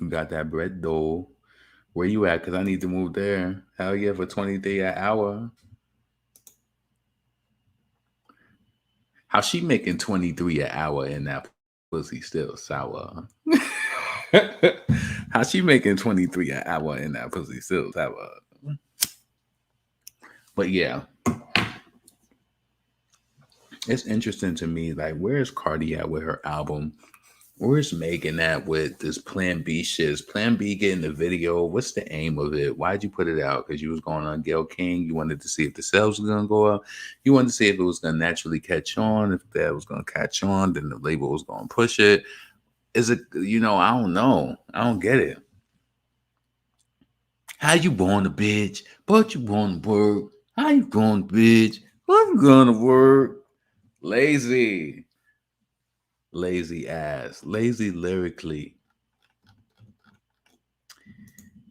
You got that bread though. Where you at? Cause I need to move there. Hell yeah, for 23 an hour. How she making 23 an hour in that pussy still sour? How she making 23 an hour in that pussy still sour? But yeah, it's interesting to me. Like, where's Cardi at with her album? Where's Megan at with this Plan B shit? Is Plan B getting the video? What's the aim of it? Why'd you put it out? Because you was going on Gail King. You wanted to see if the sales was gonna go up. You wanted to see if it was gonna naturally catch on. If that was gonna catch on, then the label was gonna push it. Is it? I don't know. I don't get it. How you born a bitch? But you born to work. How you born, bitch? What you gonna work? Lazy. Lazy ass. Lazy lyrically.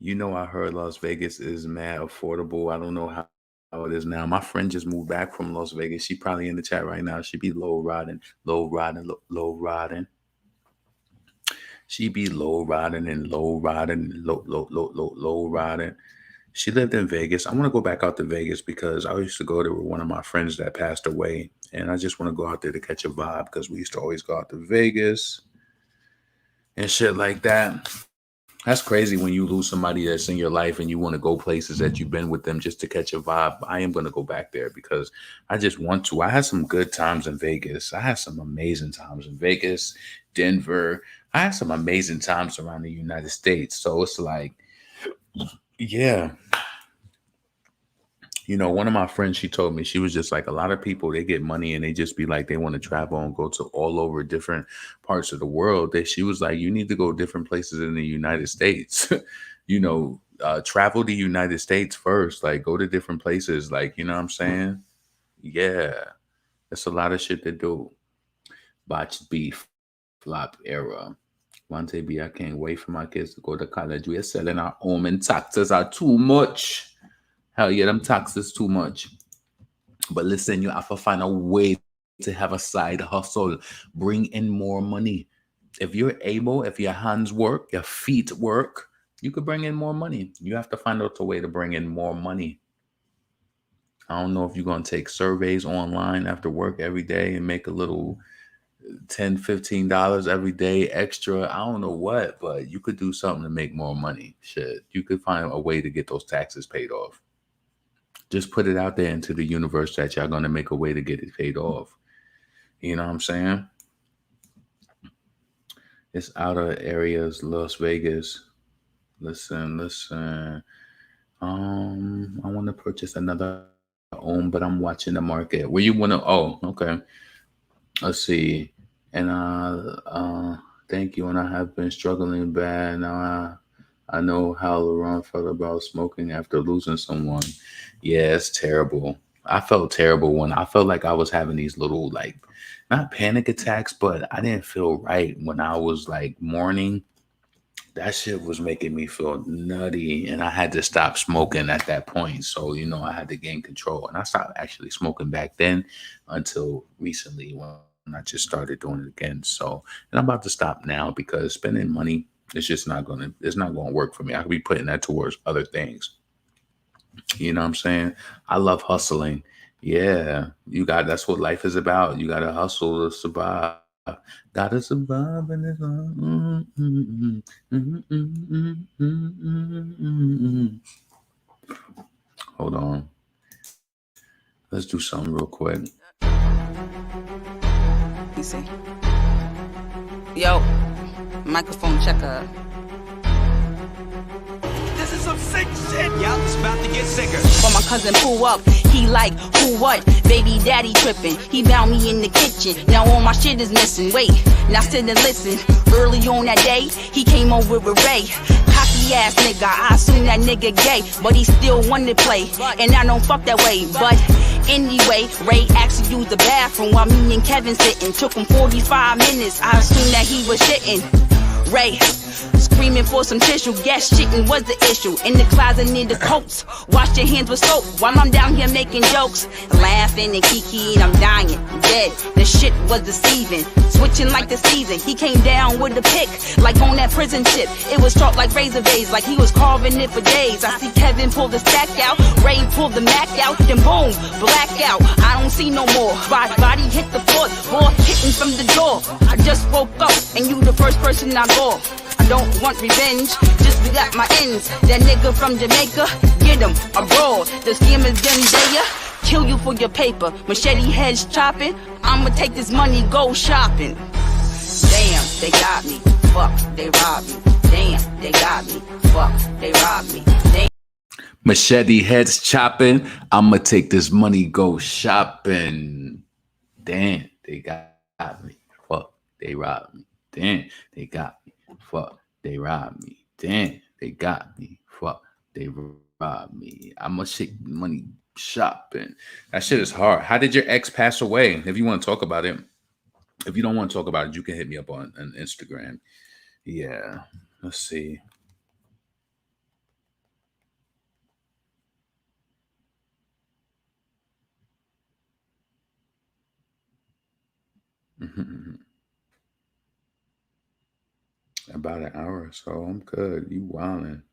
I heard Las Vegas is mad affordable. I don't know how it is now. My friend just moved back from Las Vegas. She probably in the chat right now. She be low riding, low riding, low riding. She be low riding and low riding, low riding. She lived in Vegas. I want to go back out to Vegas because I used to go there with one of my friends that passed away. And I just want to go out there to catch a vibe because we used to always go out to Vegas and shit like that. That's crazy when you lose somebody that's in your life and you want to go places that you've been with them just to catch a vibe. I am going to go back there because I just want to. I had some good times in Vegas. I had some amazing times in Vegas, Denver. I had some amazing times around the United States. So it's like, yeah. One of my friends, she told me, she was just like, a lot of people, they get money and they just be like, they want to travel and go to all over different parts of the world. She was like, you need to go different places in the United States. Travel the United States first, like go to different places. Like, you know what I'm saying? Yeah. That's a lot of shit to do. Botched beef, flop era. Monte B, I can't wait for my kids to go to college. We are selling our home and taxes are too much. Hell yeah, them taxes too much. But listen, you have to find a way to have a side hustle, bring in more money. If you're able, if your hands work, your feet work, you could bring in more money. You have to find out a way to bring in more money. I don't know if you're going to take surveys online after work every day and make a little $10, $15 every day extra. I don't know what, but you could do something to make more money. Shit, you could find a way to get those taxes paid off. Just put it out there into the universe that y'all going to make a way to get it paid off. You know what I'm saying? It's outer areas, Las Vegas. Listen. I want to purchase another home, but I'm watching the market. Where you want to? Oh, okay. Let's see. And thank you. And I have been struggling bad. Now I know how Laurent felt about smoking after losing someone. Yeah, it's terrible. I felt terrible when I felt like I was having these little like not panic attacks, but I didn't feel right when I was like mourning. That shit was making me feel nutty, and I had to stop smoking at that point. So I had to gain control, and I stopped actually smoking back then until recently when I just started doing it again. So, and I'm about to stop now because spending money it's not gonna work for me. I could be putting that towards other things. You know what I'm saying? I love hustling. Yeah, that's what life is about. You gotta hustle to survive. Gotta survive in this life. Hold on. Let's do something real quick. You see? Yo, microphone checker. This is some sick shit, y'all. It's about to get sicker. When my cousin pull up, he like, who what? Baby daddy tripping. He found me in the kitchen. Now all my shit is missing. Wait, now sit and listen. Early on that day, he came over with Ray. Cocky ass nigga, I assume that nigga gay, but he still wanted to play, and I don't fuck that way. But anyway, Ray actually used the bathroom while me and Kevin sitting. Took him 45 minutes. I assumed that he was shitting. Ray screaming for some tissue. Guess shitting was the issue. In the closet near the coats. Wash your hands with soap while I'm down here making jokes, laughing and kikiing. I'm dying, I'm dead. The shit was deceiving. Switching like the season. He came down with the pick, like on that prison ship. It was sharp like razor blades, like he was carving it for days. I see Kevin pull the stack out, Ray pull the Mac out, then boom, blackout. I don't see no more. Body hit the floor, ball hitting from the door. I just woke up and you the first person I go. I don't want revenge, just we got my ends. That nigga from Jamaica, get him abroad. The scammers them there, kill you for your paper. Machete heads chopping, I'ma take this money, go shopping. Damn, they got me, fuck, they robbed me. Damn, they got me, fuck, they robbed me. Damn. Machete heads chopping, I'ma take this money, go shopping. Damn, they got me, fuck, they robbed me. Damn, they got me, fuck, they robbed me. Damn, they got me, fuck, they robbed me. I'ma take money shopping. That shit is hard. How did your ex pass away? If you want to talk about it, if you don't want to talk about it, you can hit me up on Instagram. Yeah, let's see. About an hour or so. I'm good. You wildin'.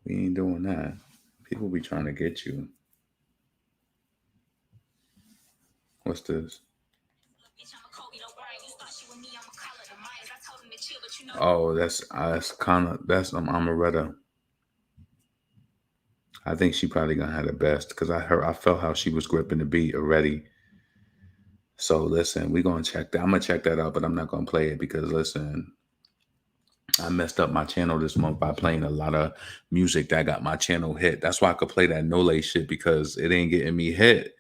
We ain't doing that. People be trying to get you. What's this? Oh, that's kind of Amaretta. I think she probably gonna have the best because I felt how she was gripping the beat already. So listen, we're gonna check that. I'm gonna check that out, but I'm not gonna play it because listen, I messed up my channel this month by playing a lot of music that got my channel hit. That's why I could play that Nole shit because it ain't getting me hit.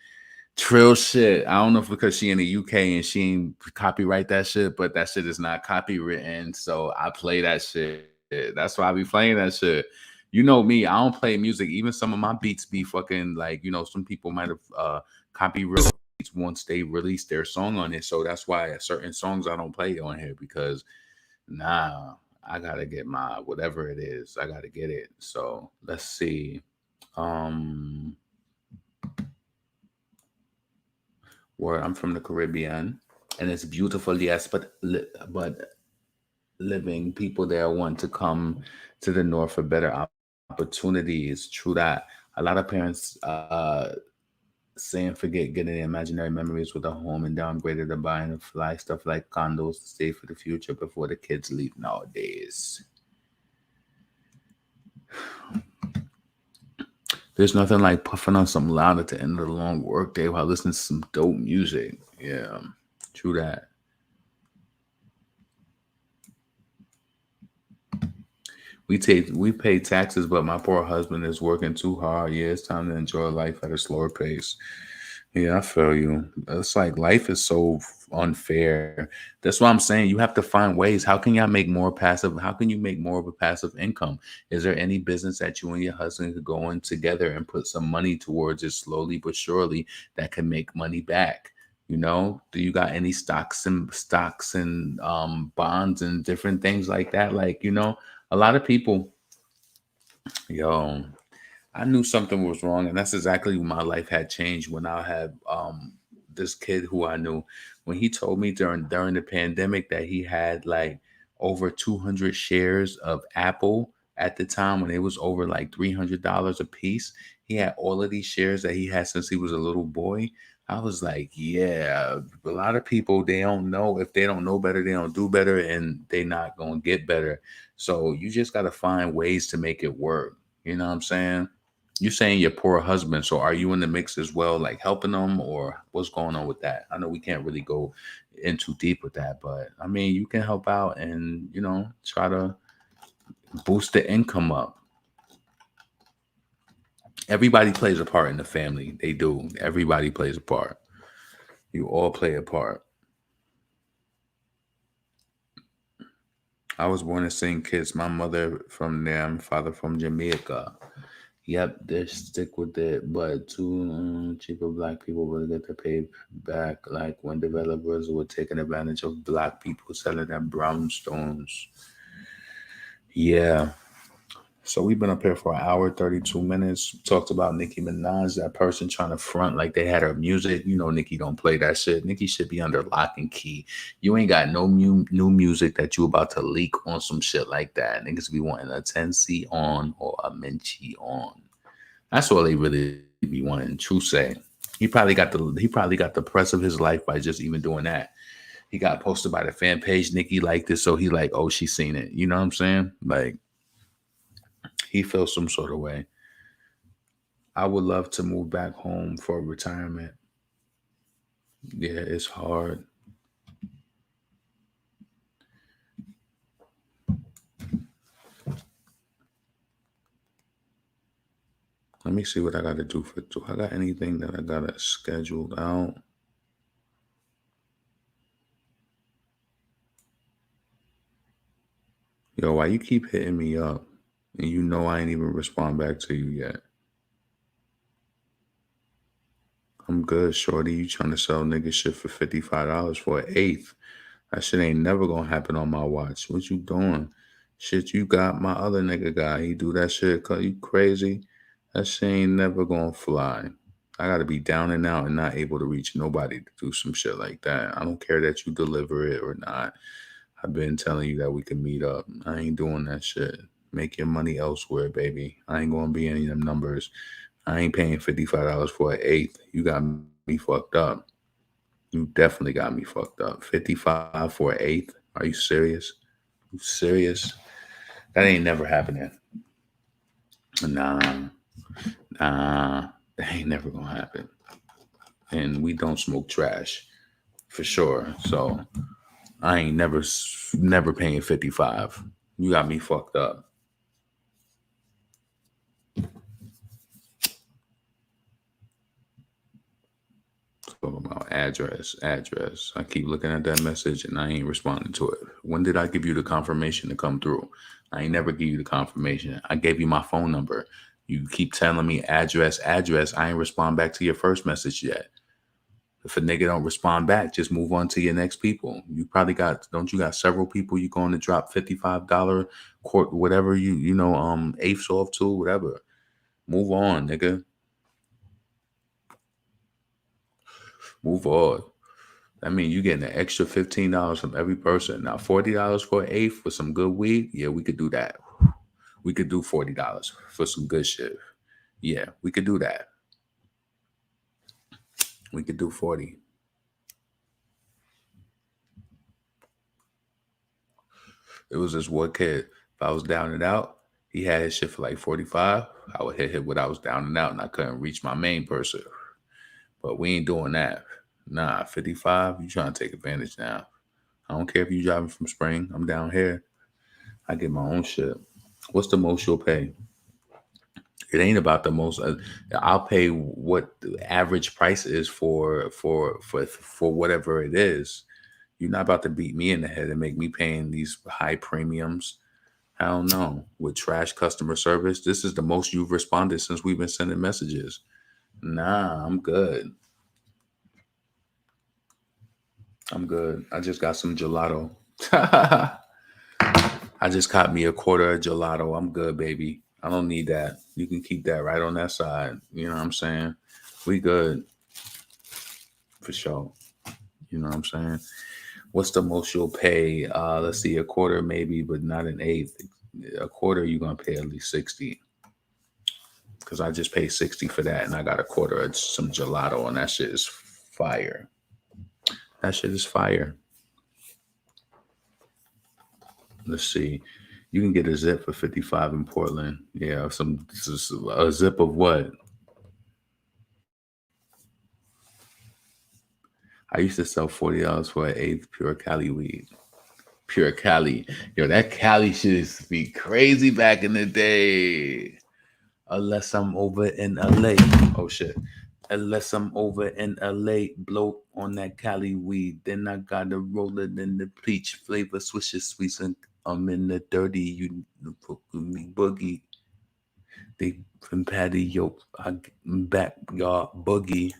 Trill shit. I don't know if because she in the UK and she ain't copyright that shit, but that shit is not copywritten. So I play that shit. That's why I be playing that shit. You know me, I don't play music. Even some of my beats be fucking like, some people might have copyright once they release their song on it. So that's why certain songs I don't play on here because I gotta get my whatever it is. I gotta get it. So let's see. Where I'm from the Caribbean, and it's beautiful, yes, but living people there want to come to the north for better opportunities. True that. A lot of parents saying forget getting imaginary memories with a home and downgraded to buying and fly stuff like condos to save for the future before the kids leave nowadays. There's nothing like puffing on some loud at the end of the long work day while listening to some dope music. Yeah, true that. We pay taxes, but my poor husband is working too hard. Yeah, it's time to enjoy life at a slower pace. Yeah, I feel you. It's like life is so unfair. That's what I'm saying. You have to find ways. How can y'all make more passive? How can you make more of a passive income? Is there any business that you and your husband could go in together and put some money towards it slowly but surely that can make money back? You know, do you got any stocks and bonds and different things like that? Like, you know, a lot of people, yo, I knew something was wrong, and that's exactly when my life had changed when I had this kid who I knew. When he told me during the pandemic that he had like over 200 shares of Apple at the time when it was over like $300 a piece. He had all of these shares that he had since he was a little boy. I was like, yeah, a lot of people, they don't know. If they don't know better, they don't do better, and they not gonna get better. So you just gotta find ways to make it work. You know what I'm saying? You saying your poor husband, so are you in the mix as well, like helping them, or what's going on with that? I know we can't really go in too deep with that, but I mean, you can help out and, you know, try to boost the income up. Everybody plays a part in the family. They do. Everybody plays a part. You all play a part. I was born to sing kids. My mother from there, my father from Jamaica. Yep, they stick with it, but too cheaper black people will get to pay back, like when developers were taking advantage of black people selling them brownstones. Yeah. So we've been up here for an hour, 32 minutes. Talked about Nicki Minaj, that person trying to front like they had her music. You know, Nicki don't play that shit. Nicki should be under lock and key. You ain't got no new music that you about to leak on some shit like that. Niggas be wanting a 10C on or a Minchi on. That's all they really be wanting. True say. He probably got the press of his life by just even doing that. He got posted by the fan page. Nicki liked it, so he like, oh, she seen it. You know what I'm saying? Like, he feels some sort of way. I would love to move back home for retirement. Yeah, it's hard. Let me see what I got to do for. Do I got anything that I got to scheduled out? Yo, why you keep hitting me up? And you know I ain't even respond back to you yet. I'm good, shorty. You trying to sell nigga shit for $55 for an eighth. That shit ain't never gonna happen on my watch. What you doing? Shit you got, my other nigga got. He do that shit cause you crazy. That shit ain't never gonna fly. I gotta be down and out and not able to reach nobody to do some shit like that. I don't care that you deliver it or not. I've been telling you that we can meet up. I ain't doing that shit. Make your money elsewhere, baby. I ain't gonna be any of them numbers. I ain't paying $55 for an eighth. You got me fucked up. You definitely got me fucked up. 55 for an eighth? Are you serious? You serious? That ain't never happening. Nah, nah, that ain't never gonna happen. And we don't smoke trash for sure. So I ain't never paying 55. You got me fucked up. Talking about address. I keep looking at that message and I ain't responding to it. When did I give you the confirmation to come through? I ain't never give you the confirmation. I gave you my phone number. You keep telling me address. I ain't respond back to your first message yet. If a nigga don't respond back, just move on to your next people. You probably don't you got several people you going to drop $55 court, whatever eighths off to, whatever. Move on, nigga. Move on. I mean, you getting an extra $15 from every person. Now, $40 for an eighth for some good weed. Yeah, we could do that. We could do $40 for some good shit. Yeah, we could do that. We could do 40. It was this one kid. If I was down and out, he had his shit for like 45. I would hit him when I was down and out and I couldn't reach my main person. But we ain't doing that. Nah, 55, you trying to take advantage now. I don't care if you driving from Spring. I'm down here. I get my own shit. What's the most you'll pay? It ain't about the most. I'll pay what the average price is for whatever it is. You're not about to beat me in the head and make me paying these high premiums. Hell no. With trash customer service, this is the most you've responded since we've been sending messages. Nah, I'm good. I'm good. I just got some gelato. I just caught me a quarter of gelato. I'm good, baby. I don't need that. You can keep that right on that side. You know what I'm saying? We good. For sure. You know what I'm saying? What's the most you'll pay? Let's see, a quarter maybe, but not an eighth. A quarter, you're going to pay at least 60. Because I just paid 60 for that, and I got a quarter of some gelato, and that shit is fire. That shit is fire. Let's see. You can get a zip for 55 in Portland. Yeah, a zip of what? I used to sell $40 for an eighth pure Cali weed. Pure Cali. Yo, that Cali shit used to be crazy back in the day. Unless I'm over in LA. Oh shit. Unless I'm over in LA, blow on that Cali weed. Then I gotta roll it in the peach flavor, swishes sweets, and I'm in the dirty. You me boogie. They from patio. I'm back, y'all boogie.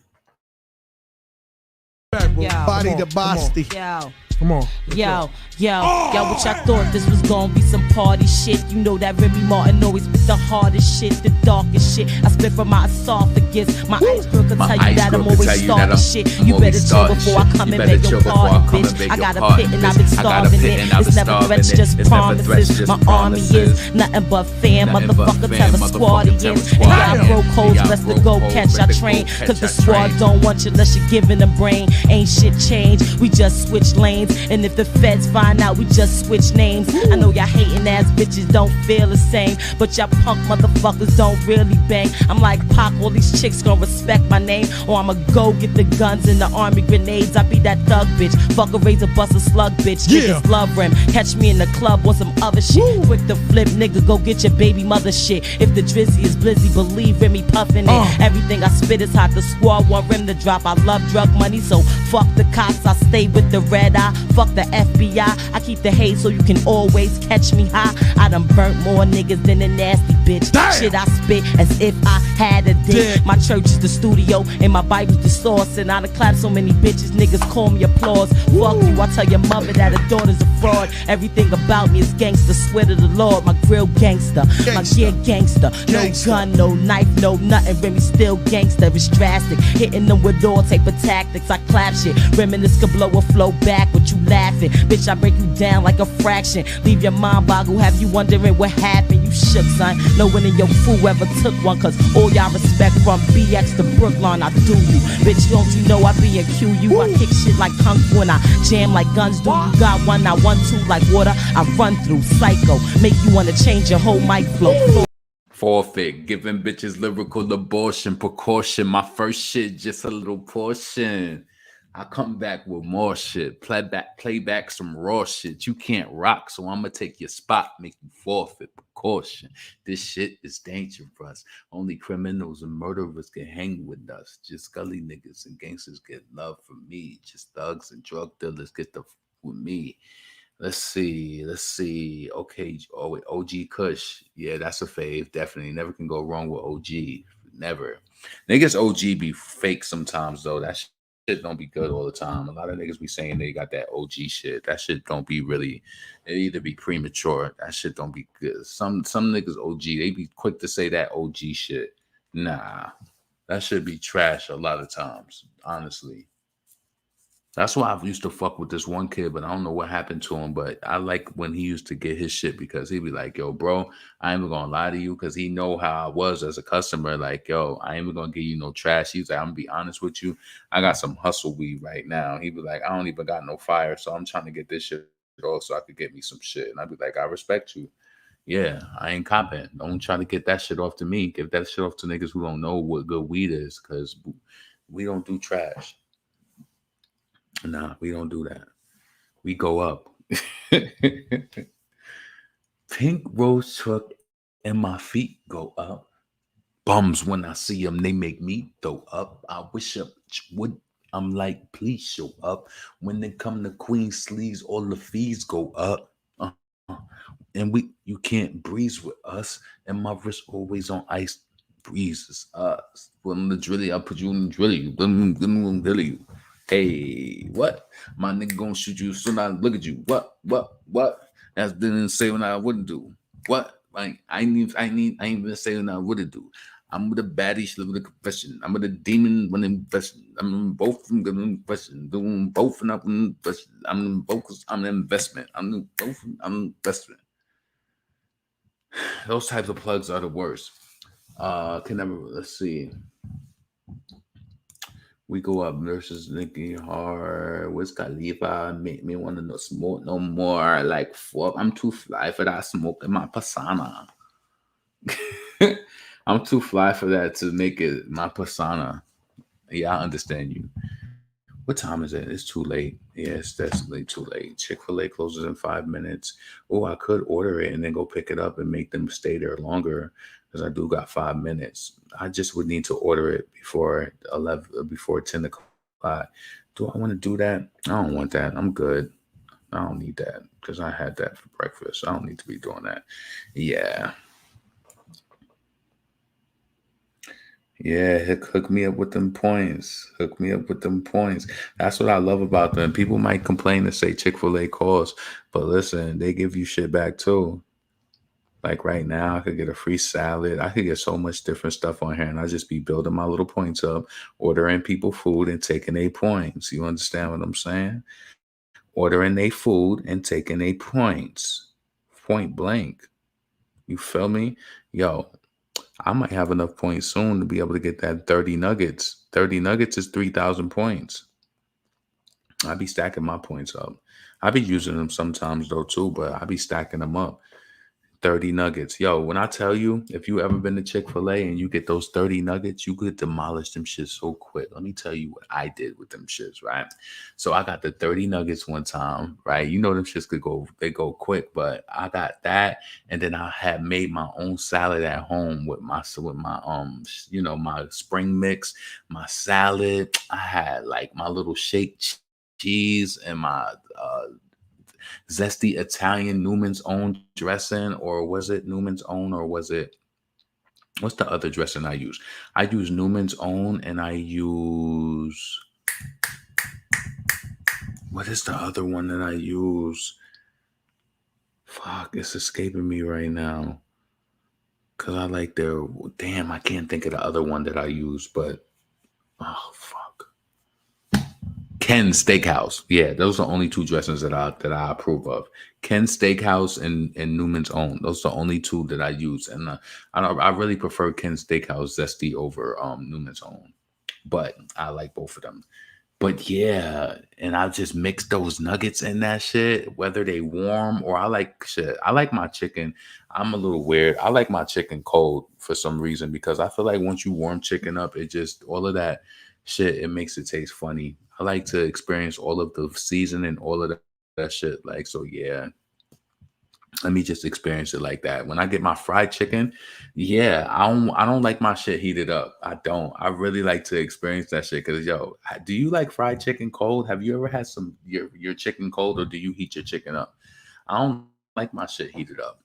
Body the Basti. Yo. Come on. Yo, what y'all thought this was gonna be some party shit? You know that Remy Martin always spit the hardest shit, the darkest shit. I spit from my esophagus. My iceberg can tell you that I'm always starting shit. You better chill before I come and beg your pardon, bitch. I got a pit and I've been starving it. It's never threats, just promises. My army is nothing but fam. Motherfucker, tell the squadians. And y'all broke hoes, let's go catch our train. Cause the squad don't want you unless you're giving them brain. Ain't shit changed, we just switch lanes. And if the feds find out, we just switch names. I know y'all hating ass bitches don't feel the same, but y'all punk motherfuckers don't really bang. I'm like Pac, all these chicks gon' respect my name, or I'ma go get the guns and the army grenades. I be that thug bitch, fuck a razor, bust a slug bitch. Niggas love rim, catch me in the club or some other shit. Quick to flip, nigga, go get your baby mother shit. If the drizzy is blizzy, believe in me puffin' it. Everything I spit is hot, the squad want rim to drop. I love drug money, so fuck the cops, I stay with the red eye. Fuck the FBI, I keep the hate so you can always catch me high. I done burnt more niggas than a nasty bitch. Damn. Shit, I spit as if I had a dick. My church is the studio and my Bible's the source. And I done clapped so many bitches, niggas call me applause. Fuck you, I tell your mother that her daughter's a fraud. Everything about me is gangster, swear to the Lord. My grill gangster, my gear gangster. No gun, no knife, no nothing. Remy still gangster, it's drastic. Hitting them with all type of tactics, I clap shit. Reminisce can blow a flow back with you laughing. Bitch, I break you down like a fraction. Leave your mind boggle, have you wondering what happened. You shook, son. No one in your fool ever took one. Cause all y'all respect from BX to Brooklyn, I do you. Bitch, don't you know I be in QU? I kick shit like Kung Fu and I jam like guns do. You got one, I 1-2 like water. I run through psycho. Make you wanna change your whole mic flow. Forfeit, giving bitches lyrical abortion, precaution. My first shit, just a little portion. I come back with more shit. Play back some raw shit. You can't rock, so I'ma take your spot, make you forfeit. Precaution. This shit is dangerous. Only criminals and murderers can hang with us. Just gully niggas and gangsters get love from me. Just thugs and drug dealers get the with me. Let's see. Okay, OG Kush. Yeah, that's a fave. Definitely. Never can go wrong with OG. Never. Niggas OG be fake sometimes, though. That shit don't be good all the time. A lot of niggas be saying they got that OG shit. That shit don't be really, it either be premature. That shit don't be good. Some niggas OG, they be quick to say that OG shit. Nah, that should be trash a lot of times, honestly. That's why I used to fuck with this one kid, but I don't know what happened to him. But I like when he used to get his shit because he'd be like, yo, bro, I ain't even gonna lie to you because he know how I was as a customer. Like, yo, I ain't even gonna give you no trash. He's like, I'm gonna be honest with you. I got some hustle weed right now. He'd be like, I don't even got no fire. So I'm trying to get this shit off so I could get me some shit. And I'd be like, I respect you. Yeah, I ain't copping. Don't try to get that shit off to me. Give that shit off to niggas who don't know what good weed is because we don't do trash. Nah, we don't do that. We go up. Pink rose truck and my feet go up. Bums, when I see them, they make me throw up. I wish I would. I'm like, please show up. When they come to Queen Sleeves, all the fees go up. Uh, and you can't breeze with us. And my wrist always on ice. Breezes us. When the drilly, I'll put you in the drilly. Drill you. Hey, what? My nigga gonna shoot you soon. I look at you. What? That didn't say what I wouldn't do. What? Like I ain't even saying what I wouldn't do. I'm with a baddie, she live with a confession. I'm with a demon when investing. I'm both from good investment. Doing both and I'm investment. I'm both. I'm an investment. I'm both. I'm investment. Those types of plugs are the worst. Can never. Let's see. We go up versus Nicki hard. Wiz Khalifa make me want to no smoke no more. Like fuck, I'm too fly for that smoke in my persona. I'm too fly for that to make it my persona. Yeah, I understand you. What time is it? It's too late. Yeah, it's definitely too late. Chick-fil-A closes in 5 minutes. Oh, I could order it and then go pick it up and make them stay there longer because I do got 5 minutes. I just would need to order it before 10 o'clock. Do I want to do that? I don't want that. I'm good. I don't need that because I had that for breakfast. I don't need to be doing that. Yeah. Yeah, hook me up with them points. Hook me up with them points. That's what I love about them. People might complain and say Chick-fil-A calls, but listen, they give you shit back too. Like right now, I could get a free salad. I could get so much different stuff on here, and I just be building my little points up, ordering people food and taking their points. You understand what I'm saying? Ordering their food and taking their points. Point blank. You feel me? Yo, I might have enough points soon to be able to get that 30 nuggets. 30 nuggets is 3,000 points. I be stacking my points up. I be using them sometimes though too, but I be stacking them up. 30 nuggets. Yo, when I tell you, if you ever been to Chick-fil-A and you get those 30 nuggets, you could demolish them shits so quick. Let me tell you what I did with them shits, right? So I got the 30 nuggets one time, right? You know them shits they go quick, but I got that, and then I had made my own salad at home with my my spring mix, my salad. I had like my little shake cheese and my zesty Italian Newman's Own dressing, or was it Newman's Own, or was it what's the other dressing I use? I use Newman's Own, and I use what is the other one that I use? Fuck, it's escaping me right now. Cause I like I can't think of the other one that I use, but oh fuck. Ken's Steakhouse. Yeah, those are the only two dressings that I approve of. Ken's Steakhouse and Newman's Own. Those are the only two that I use, and I really prefer Ken's Steakhouse zesty over Newman's Own, but I like both of them. But yeah, and I just mix those nuggets in that shit, whether they warm or I like shit. I like my chicken. I'm a little weird. I like my chicken cold for some reason because I feel like once you warm chicken up, it just all of that shit, it makes it taste funny. I like to experience all of the seasoning, all of that shit. Like, so yeah, let me just experience it like that. When I get my fried chicken, yeah, I don't like my shit heated up. I don't. I really like to experience that shit. Cause yo, do you like fried chicken cold? Have you ever had your chicken cold, or do you heat your chicken up? I don't like my shit heated up.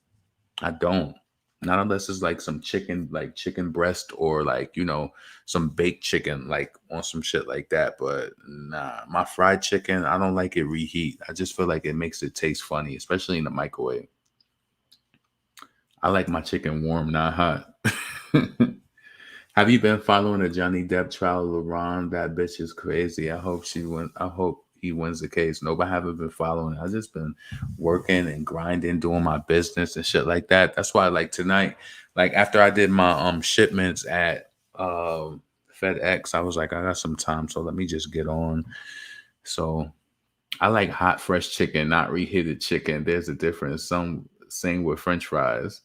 I don't. Not unless it's like some chicken, like chicken breast, or like, some baked chicken, like on some shit like that. But nah, my fried chicken, I don't like it reheat. I just feel like it makes it taste funny, especially in the microwave. I like my chicken warm, not hot. Have you been following the Johnny Depp trial, LeBron? That bitch is crazy. I hope he wins the case. No, but I haven't been following. I've just been working and grinding, doing my business and shit like that. That's why, like tonight, like after I did my shipments at FedEx, I was like, I got some time, so let me just get on. So I like hot, fresh chicken, not reheated chicken. There's a difference. Same with French fries.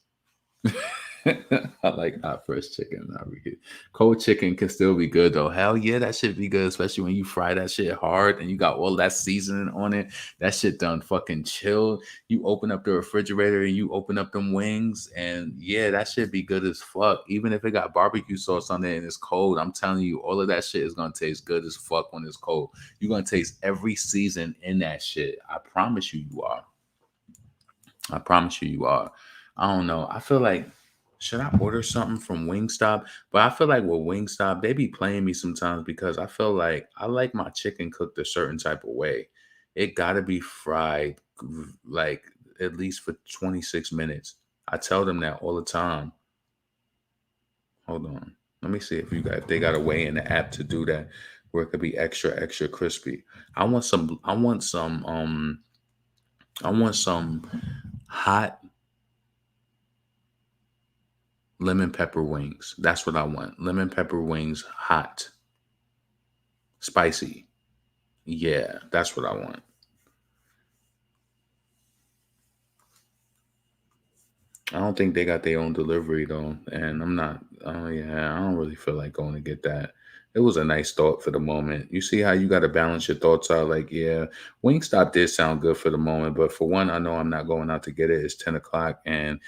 I like hot fresh chicken. I really, cold chicken can still be good though. Hell yeah, that shit be good, especially when you fry that shit hard and you got all that seasoning on it. That shit done fucking chilled. You open up the refrigerator and you open up them wings, and yeah, that shit be good as fuck. Even if it got barbecue sauce on it and it's cold, I'm telling you, all of that shit is gonna taste good as fuck when it's cold. You're gonna taste every season in that shit. I promise you, you are. I promise you, you are. I don't know. I feel like should I order something from Wingstop? But I feel like with Wingstop, they be playing me sometimes because I feel like I like my chicken cooked a certain type of way. It gotta be fried like at least for 26 minutes. I tell them that all the time. Hold on. Let me see if they got a way in the app to do that where it could be extra, extra crispy. I want some hot lemon pepper wings. That's what I want. Lemon pepper wings, hot, spicy. Yeah, that's what I want. I don't think they got their own delivery though, and I'm not. Oh yeah, I don't really feel like going to get that. It was a nice thought for the moment. You see how you got to balance your thoughts out. Like, yeah, Wingstop did sound good for the moment, but for one, I know I'm not going out to get it. It's 10 o'clock, and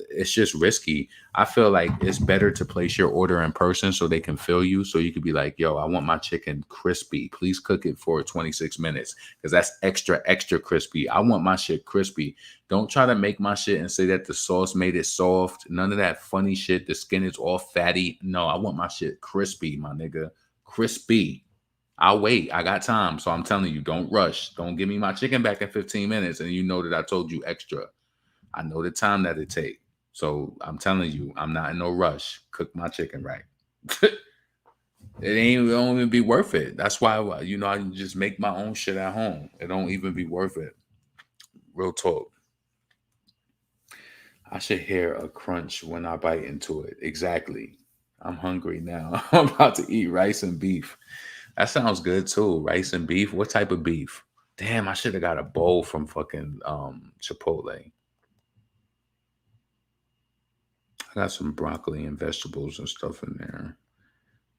it's just risky. I feel like it's better to place your order in person so they can fill you. So you could be like, yo, I want my chicken crispy. Please cook it for 26 minutes because that's extra, extra crispy. I want my shit crispy. Don't try to make my shit and say that the sauce made it soft. None of that funny shit. The skin is all fatty. No, I want my shit crispy, my nigga. Crispy. I'll wait. I got time. So I'm telling you, don't rush. Don't give me my chicken back in 15 minutes and you know that I told you extra. I know the time that it take. So I'm telling you, I'm not in no rush. Cook my chicken right. It don't even be worth it. That's why I just make my own shit at home. It don't even be worth it. Real talk. I should hear a crunch when I bite into it. Exactly. I'm hungry now. I'm about to eat rice and beef. That sounds good too. Rice and beef. What type of beef? Damn, I should have got a bowl from fucking Chipotle. I got some broccoli and vegetables and stuff in there.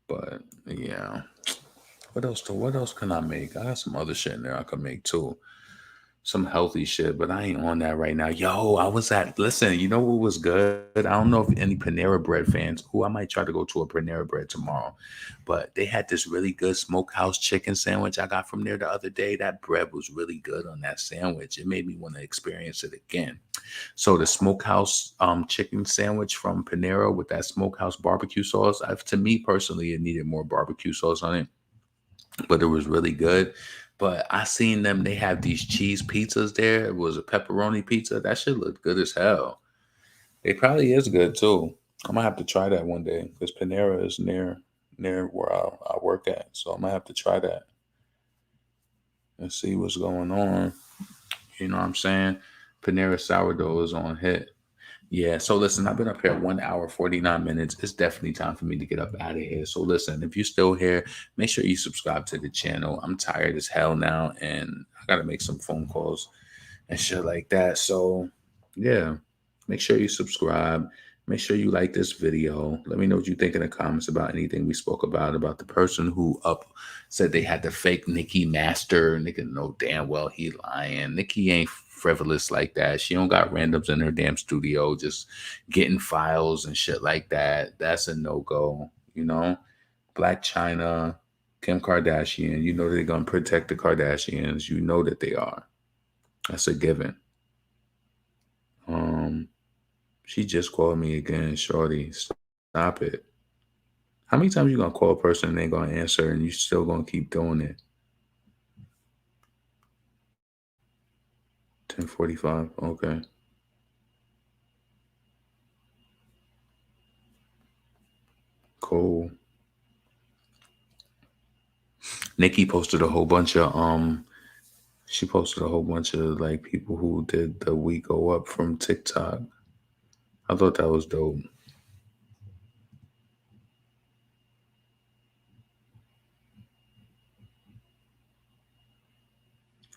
But yeah. What else can I make? I got some other shit in there I could make too. Some healthy shit, but I ain't on that right now. Yo, listen, you know what was good? I don't know if any Panera Bread fans, I might try to go to a Panera Bread tomorrow, but they had this really good smokehouse chicken sandwich I got from there the other day. That bread was really good on that sandwich. It made me want to experience it again. So the smokehouse chicken sandwich from Panera with that smokehouse barbecue sauce, to me personally, it needed more barbecue sauce on it, but it was really good. But I seen them, they have these cheese pizzas there. It was a pepperoni pizza. That shit looked good as hell. It probably is good too. I'm gonna have to try that one day because Panera is near where I work at. So I'm gonna have to try that and see what's going on. You know what I'm saying? Panera sourdough is on hit. Yeah, so listen, I've been up here 1 hour, 49 minutes. It's definitely time for me to get up out of here. So listen, if you're still here, make sure you subscribe to the channel. I'm tired as hell now and I gotta make some phone calls and shit like that. So yeah, make sure you subscribe. Make sure you like this video. Let me know what you think in the comments about anything we spoke about the person who said they had the fake Nicki master. Nigga know damn well he lying. Nicki ain't frivolous like that. She don't got randoms in her damn studio just getting files and shit like that. That's a no-go, you know? Blac Chyna, Kim Kardashian, you know they're gonna protect the Kardashians. You know that they are. That's a given. She just called me again, shorty. Stop it. How many times you gonna call a person and they ain't gonna answer and you still gonna keep doing it? 10:45. Okay. Cool. Nicki posted a whole bunch of she posted a whole bunch of like people who did the We Go Up from TikTok. I thought that was dope.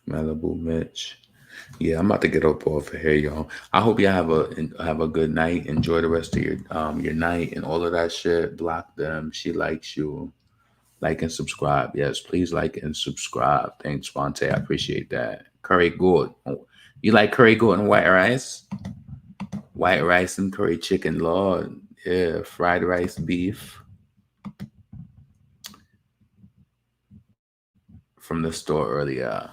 Malibu Mitch. Yeah, I'm about to get up off of here, y'all. I hope y'all have a good night. Enjoy the rest of your night and all of that shit. Block them. She likes you. Like and subscribe. Yes, please like and subscribe. Thanks, Fonte. I appreciate that. Curry good. You like curry good and white rice? White rice and curry chicken, Lord. Yeah, fried rice, beef from the store earlier.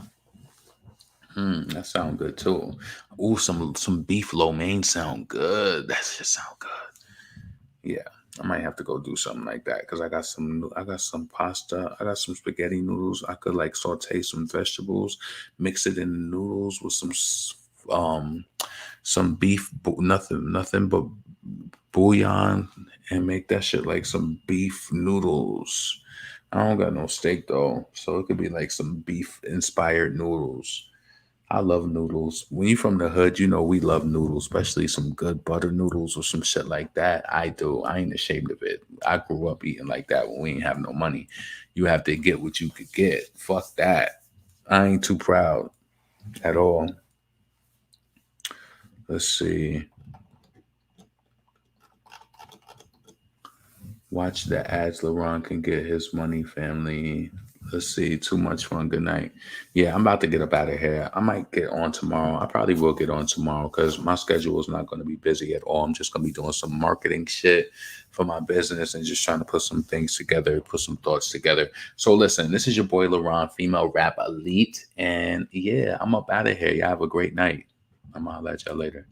That sound good too. Ooh, some beef lo mein sound good. That just sound good. Yeah, I might have to go do something like that because I got some pasta, I got some spaghetti noodles. I could like saute some vegetables, mix it in the noodles with some beef, nothing but bouillon, and make that shit like some beef noodles. I don't got no steak though, so it could be like some beef inspired noodles. I love noodles. When you from the hood, you know we love noodles, especially some good butter noodles or some shit like that. I do. I ain't ashamed of it. I grew up eating like that when we ain't have no money. You have to get what you could get. Fuck that. I ain't too proud at all. Let's see. Watch the ads. LeBron can get his money, family. Let's see. Too much fun. Good night. Yeah, I'm about to get up out of here. I might get on tomorrow. I probably will get on tomorrow because my schedule is not going to be busy at all. I'm just going to be doing some marketing shit for my business and just trying to put some things together, put some thoughts together. So listen, this is your boy LeBron, female rap elite. And yeah, I'm up out of here. Y'all have a great night. I'm going to let y'all later.